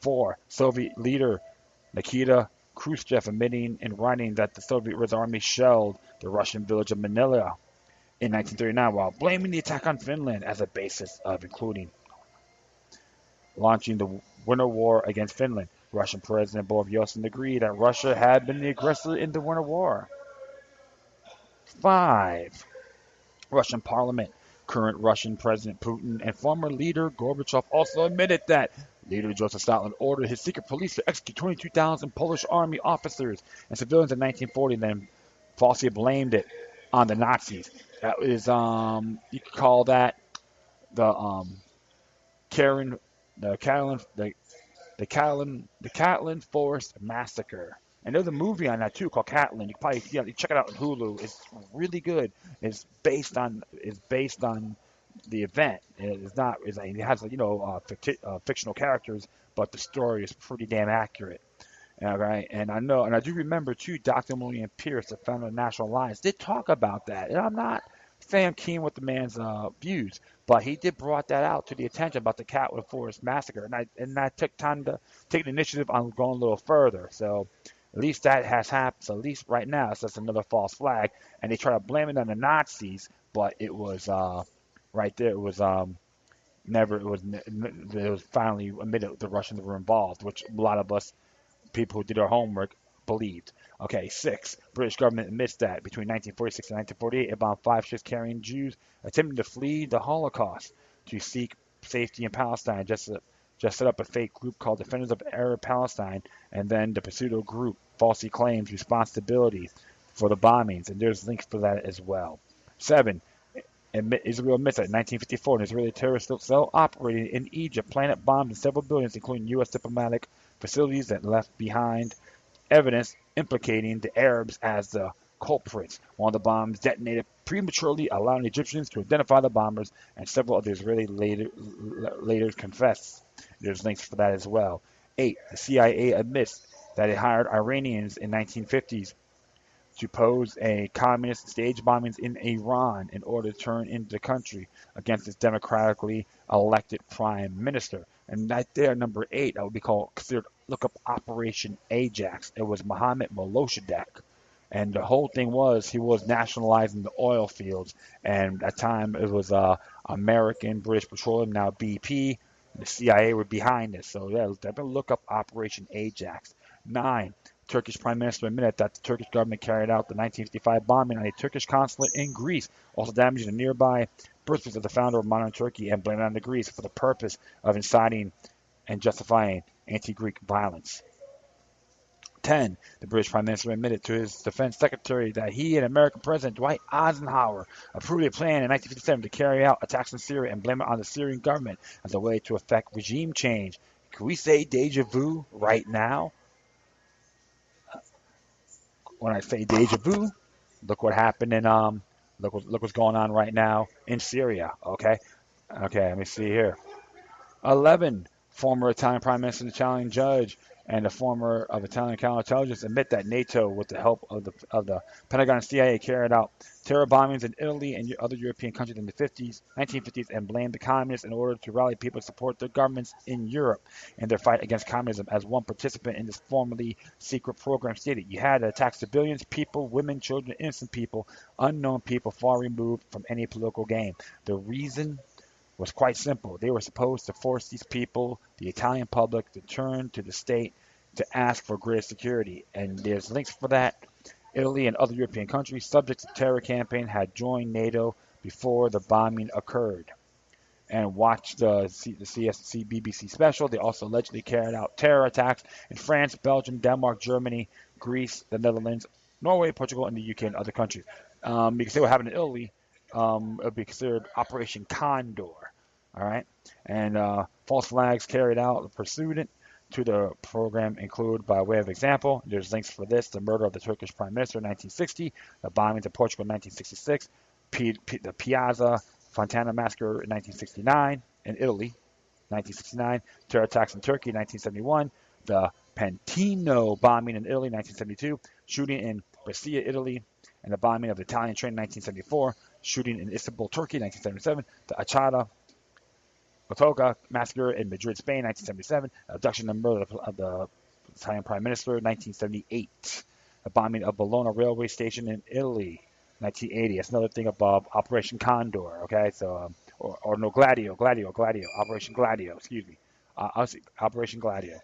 A: 4. Soviet leader Nikita Khrushchev admitting in writing that the Soviet Red Army shelled the Russian village of Manila in 1939 while blaming the attack on Finland as a basis of including launching the Winter War against Finland. Russian President Boris Yeltsin agreed that Russia had been the aggressor in the Winter War. 5. Russian Parliament. Current Russian President Putin and former leader Gorbachev also admitted that leader Joseph Stalin ordered his secret police to execute 22,000 Polish army officers and civilians in 1940 and then falsely blamed it on the Nazis. That is, you could call that the Karen, the Catlin Forest Massacre. And there's a movie on that too called Catlin. You can probably you check it out on Hulu. It's really good. It's based on the event. It's not. It has fictional characters, but the story is pretty damn accurate. All right, and I do remember too. Dr. William Pierce, the founder of National Alliance, did talk about that. And I'm not saying I'm keen with the man's views, but he did brought that out to the attention about the Catwood Forest massacre, and I took time to take the initiative on going a little further. So at least that has happened. So at least right now, it's just another false flag, and they try to blame it on the Nazis, but it was right there. It was never. It was finally admitted the Russians were involved, which a lot of us people who did our homework believed. Okay, 6. British government admits that between 1946 and 1948, it bombed 5 ships carrying Jews attempting to flee the Holocaust to seek safety in Palestine. Just set up a fake group called Defenders of Arab Palestine, and then the pseudo group falsely claims responsibility for the bombings, and there's links for that as well. 7. Israel admits that in 1954, an Israeli terrorist cell operating in Egypt planted bombs in several buildings, including U.S. diplomatic facilities, that left behind evidence implicating the Arabs as the culprits. One of the bombs detonated prematurely, allowing Egyptians to identify the bombers, and several of the Israeli later confessed. There's links for that as well. 8. The CIA admits that it hired Iranians in 1950s to pose a communist stage bombings in Iran in order to turn into the country against its democratically elected prime minister. And right there, number 8, that would be considered look up Operation Ajax. It was Mohammed Mossadegh. And the whole thing was he was nationalizing the oil fields. And at the time it was American, British Petroleum, now BP. The CIA were behind this. So yeah, definitely look up Operation Ajax. 9. Turkish Prime Minister admitted that the Turkish government carried out the 1955 bombing on a Turkish consulate in Greece, also damaging the nearby birthplace of the founder of modern Turkey, and blaming it on the Greece for the purpose of inciting and justifying anti-Greek violence. 10. The British Prime Minister admitted to his defense secretary that he and American President Dwight Eisenhower approved a plan in 1957 to carry out attacks in Syria and blame it on the Syrian government as a way to effect regime change. Can we say deja vu right now? When I say deja vu, look what happened in look what's going on right now in Syria. Okay, let me see here. 11. Former Italian Prime Minister and Italian judge and the former of Italian counterintelligence admit that NATO, with the help of the Pentagon and CIA, carried out terror bombings in Italy and other European countries in the 1950s, and blamed the communists in order to rally people to support their governments in Europe in their fight against communism. As one participant in this formerly secret program stated, you had to attack civilians, people, women, children, innocent people, unknown people, far removed from any political game. The reason was quite simple. They were supposed to force these people, the Italian public, to turn to the state to ask for greater security. And there's links for that. Italy and other European countries subject to the terror campaign had joined NATO before the bombing occurred. And watched the CSC BBC special. They also allegedly carried out terror attacks in France, Belgium, Denmark, Germany, Greece, the Netherlands, Norway, Portugal, and the UK and other countries. Because they were having in Italy, it would be considered Operation Condor. All right, and false flags carried out pursuant to the program include, by way of example, there's links for this: the murder of the Turkish Prime Minister in 1960, the bombings of Portugal in 1966, the Piazza Fontana Massacre in 1969 in Italy, 1969, terror attacks in Turkey in 1971, the Pantino bombing in Italy in 1972, shooting in Brescia, Italy, and the bombing of the Italian train in 1974, shooting in Istanbul, Turkey, 1977, the Achata Otoga massacre in Madrid, Spain, 1977, abduction and murder of the Italian Prime Minister, 1978, the bombing of Bologna railway station in Italy, 1980. That's another thing about Operation Condor. Okay, so or no, Gladio, Operation Gladio. Excuse me, Operation Gladio.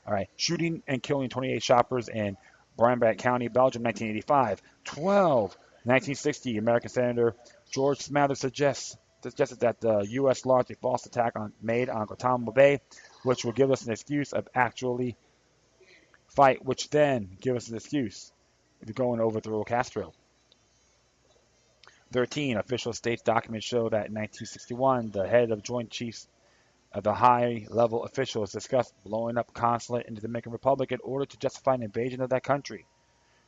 A: All right, shooting and killing 28 shoppers in Brabant County, Belgium, 1985. 1960, American Senator George Smathers suggested that the U.S. launch a false attack made on Guantanamo Bay, which will give us an excuse of actually fight, which then give us an excuse to go and overthrow Castro. 13. Official states documents show that in 1961, the head of Joint Chiefs of the high-level officials discussed blowing up consulate in the Dominican Republic in order to justify an invasion of that country.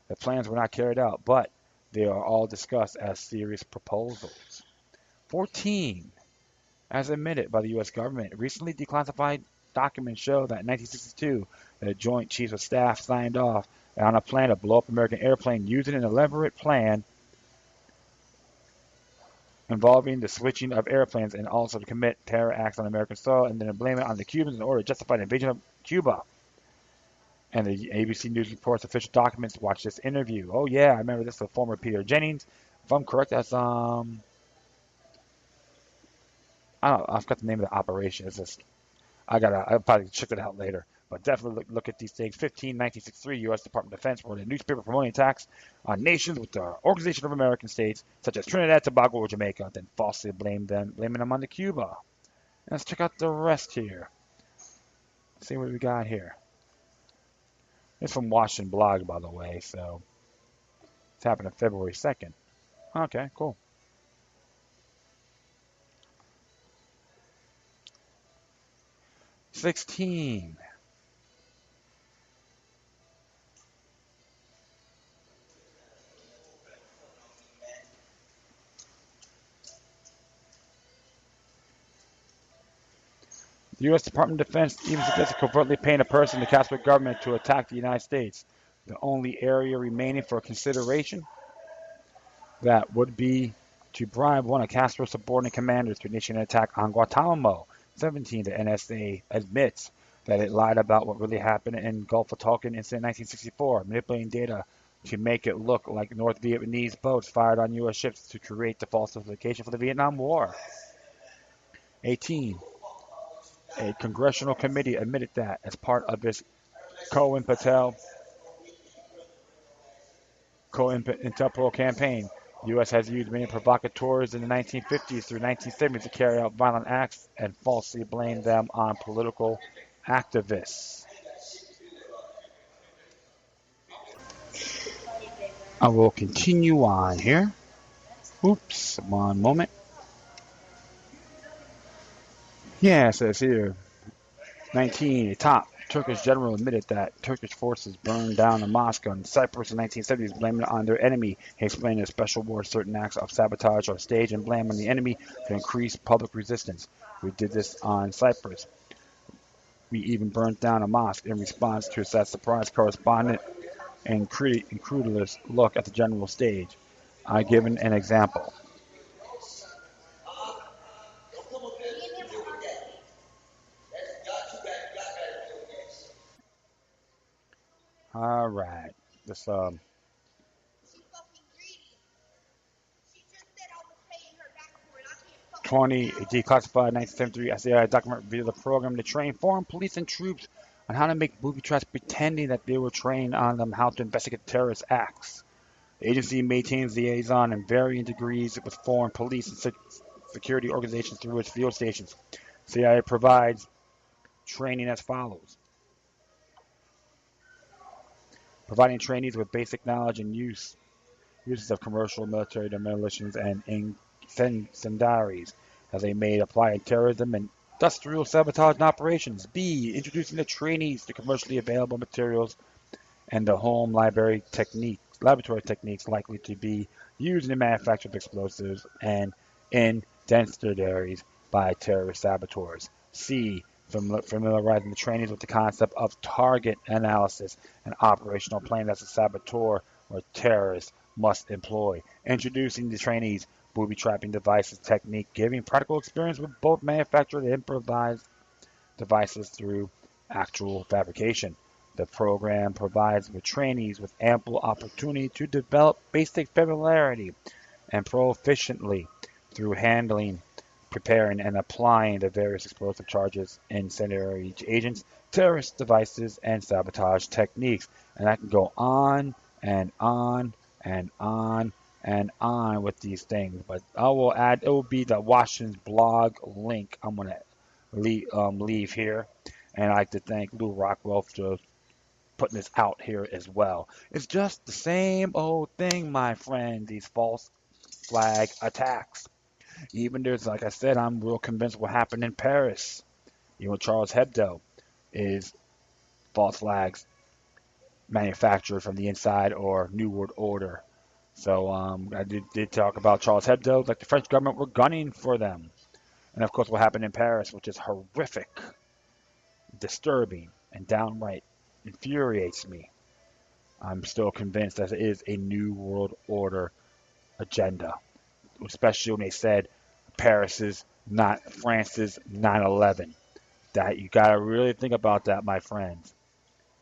A: The plans were not carried out, but they are all discussed as serious proposals. 14. As admitted by the U.S. government, recently declassified documents show that in 1962, the Joint Chiefs of Staff signed off on a plan to blow up American airplane using an elaborate plan involving the switching of airplanes and also to commit terror acts on American soil and then blame it on the Cubans in order to justify the invasion of Cuba. And the ABC News reports official documents. Watch this interview. Oh yeah, I remember this with former Peter Jennings. If I'm correct, that's I don't know, I forgot the name of the operation. It's just I'll probably check it out later. But definitely look at these things. 15, 1963, U.S. Department of Defense wrote a newspaper promoting attacks on nations with the Organization of American States, such as Trinidad, Tobago, or Jamaica, then falsely blaming them on the Cuba. Let's check out the rest here. Let's see what we got here. It's from Washington Blog, by the way, so it's happened on February 2nd. Okay, cool. 16. The U.S. Department of Defense even suggested covertly paying a person in the Castro government to attack the United States. The only area remaining for consideration that would be to bribe one of Castro's subordinate commanders to initiate an attack on Guantanamo. 17. The NSA admits that it lied about what really happened in Gulf of Tonkin incident 1964, manipulating data to make it look like North Vietnamese boats fired on U.S. ships to create the falsification for the Vietnam War. 18. A congressional committee admitted that as part of its Cohen-Patel Co-Interpol campaign, the U.S. has used many provocateurs in the 1950s through 1970s to carry out violent acts and falsely blame them on political activists. I will continue on here. Oops, one moment. Yeah, it says here, 19, a top Turkish general admitted that Turkish forces burned down a mosque in Cyprus in the 1970s, blaming it on their enemy. He explained in a special war certain acts of sabotage are staged and blamed on the enemy to increase public resistance. We did this on Cyprus. We even burned down a mosque in response to that surprise correspondent and incredulous look at the general stage. I given an example. All right. This 20, a declassified 1973 SAI document revealed the program to train foreign police and troops on how to make booby traps pretending that they were trained on them how to investigate terrorist acts. The agency maintains liaison in varying degrees with foreign police and security organizations through its field stations. CIA provides training as follows: providing trainees with basic knowledge and uses of commercial military demolitions and incendiaries as they may apply in terrorism and industrial sabotage and operations. B. Introducing the trainees to commercially available materials and the home laboratory techniques likely to be used in the manufacture of explosives and incendiaries by terrorist saboteurs. C. Familiarizing the trainees with the concept of target analysis and operational planning as a saboteur or terrorist must employ. Introducing the trainees booby trapping devices technique, giving practical experience with both manufactured and improvised devices through actual fabrication. The program provides the trainees with ample opportunity to develop basic familiarity and proficiently through handling, preparing, and applying the various explosive charges, incendiary agents, terrorist devices, and sabotage techniques. And I can go on and on and on and on with these things. But I will add, it will be the Washington's blog link I'm going to leave here. And I'd like to thank Lou Rockwell for putting this out here as well. It's just the same old thing, my friend, these false flag attacks. Even there's, like I said, I'm real convinced what happened in Paris. Charles Hebdo is false flags manufactured from the inside or New World Order. So I did talk about Charles Hebdo, like the French government were gunning for them. And of course what happened in Paris, which is horrific, disturbing, and downright infuriates me. I'm still convinced that it is a New World Order agenda, especially when they said Paris's, not France's 9/11. That you got to really think about that, my friends,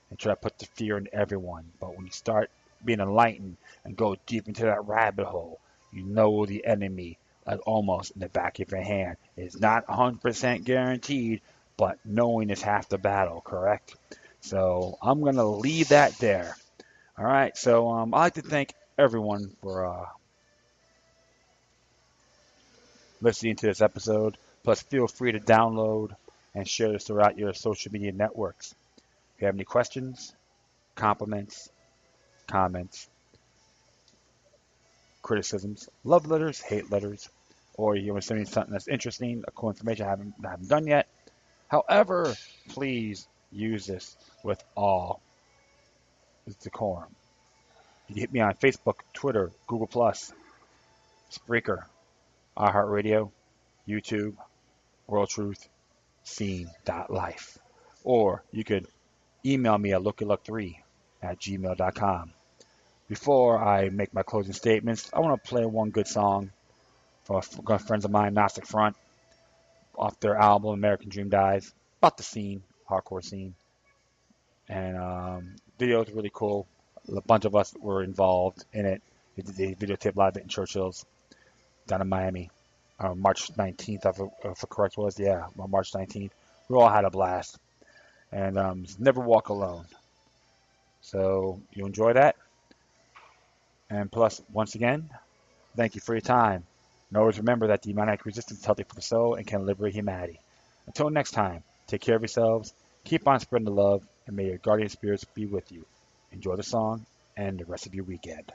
A: and try to put the fear in everyone. But when you start being enlightened and go deep into that rabbit hole, you know the enemy like almost in the back of your hand. It's not 100% guaranteed, but knowing is half the battle, correct? So I'm going to leave that there. All right, so I'd like to thank everyone for listening to this episode. Plus, feel free to download and share this throughout your social media networks. If you have any questions, compliments, comments, criticisms, love letters, hate letters, or you want to send me something that's interesting, a cool information I haven't done yet. However, please use this with all decorum. You can hit me on Facebook, Twitter, Google+, Spreaker, iHeartRadio, YouTube, World Truth, Scene.life. Or you could email me at lookyluck3@gmail.com. Before I make my closing statements, I want to play one good song for friends of mine, Agnostic Front, off their album American Dream Dies, about the scene, hardcore scene. And video is really cool. A bunch of us were involved in it. They videotaped a lot of it in Churchill's down in Miami. March 19th, if the correct was. Yeah, March 19th. We all had a blast. And never walk alone. So you enjoy that. And plus, once again, thank you for your time. And always remember that demonic resistance is healthy for the soul and can liberate humanity. Until next time, take care of yourselves, keep on spreading the love, and may your guardian spirits be with you. Enjoy the song and the rest of your weekend.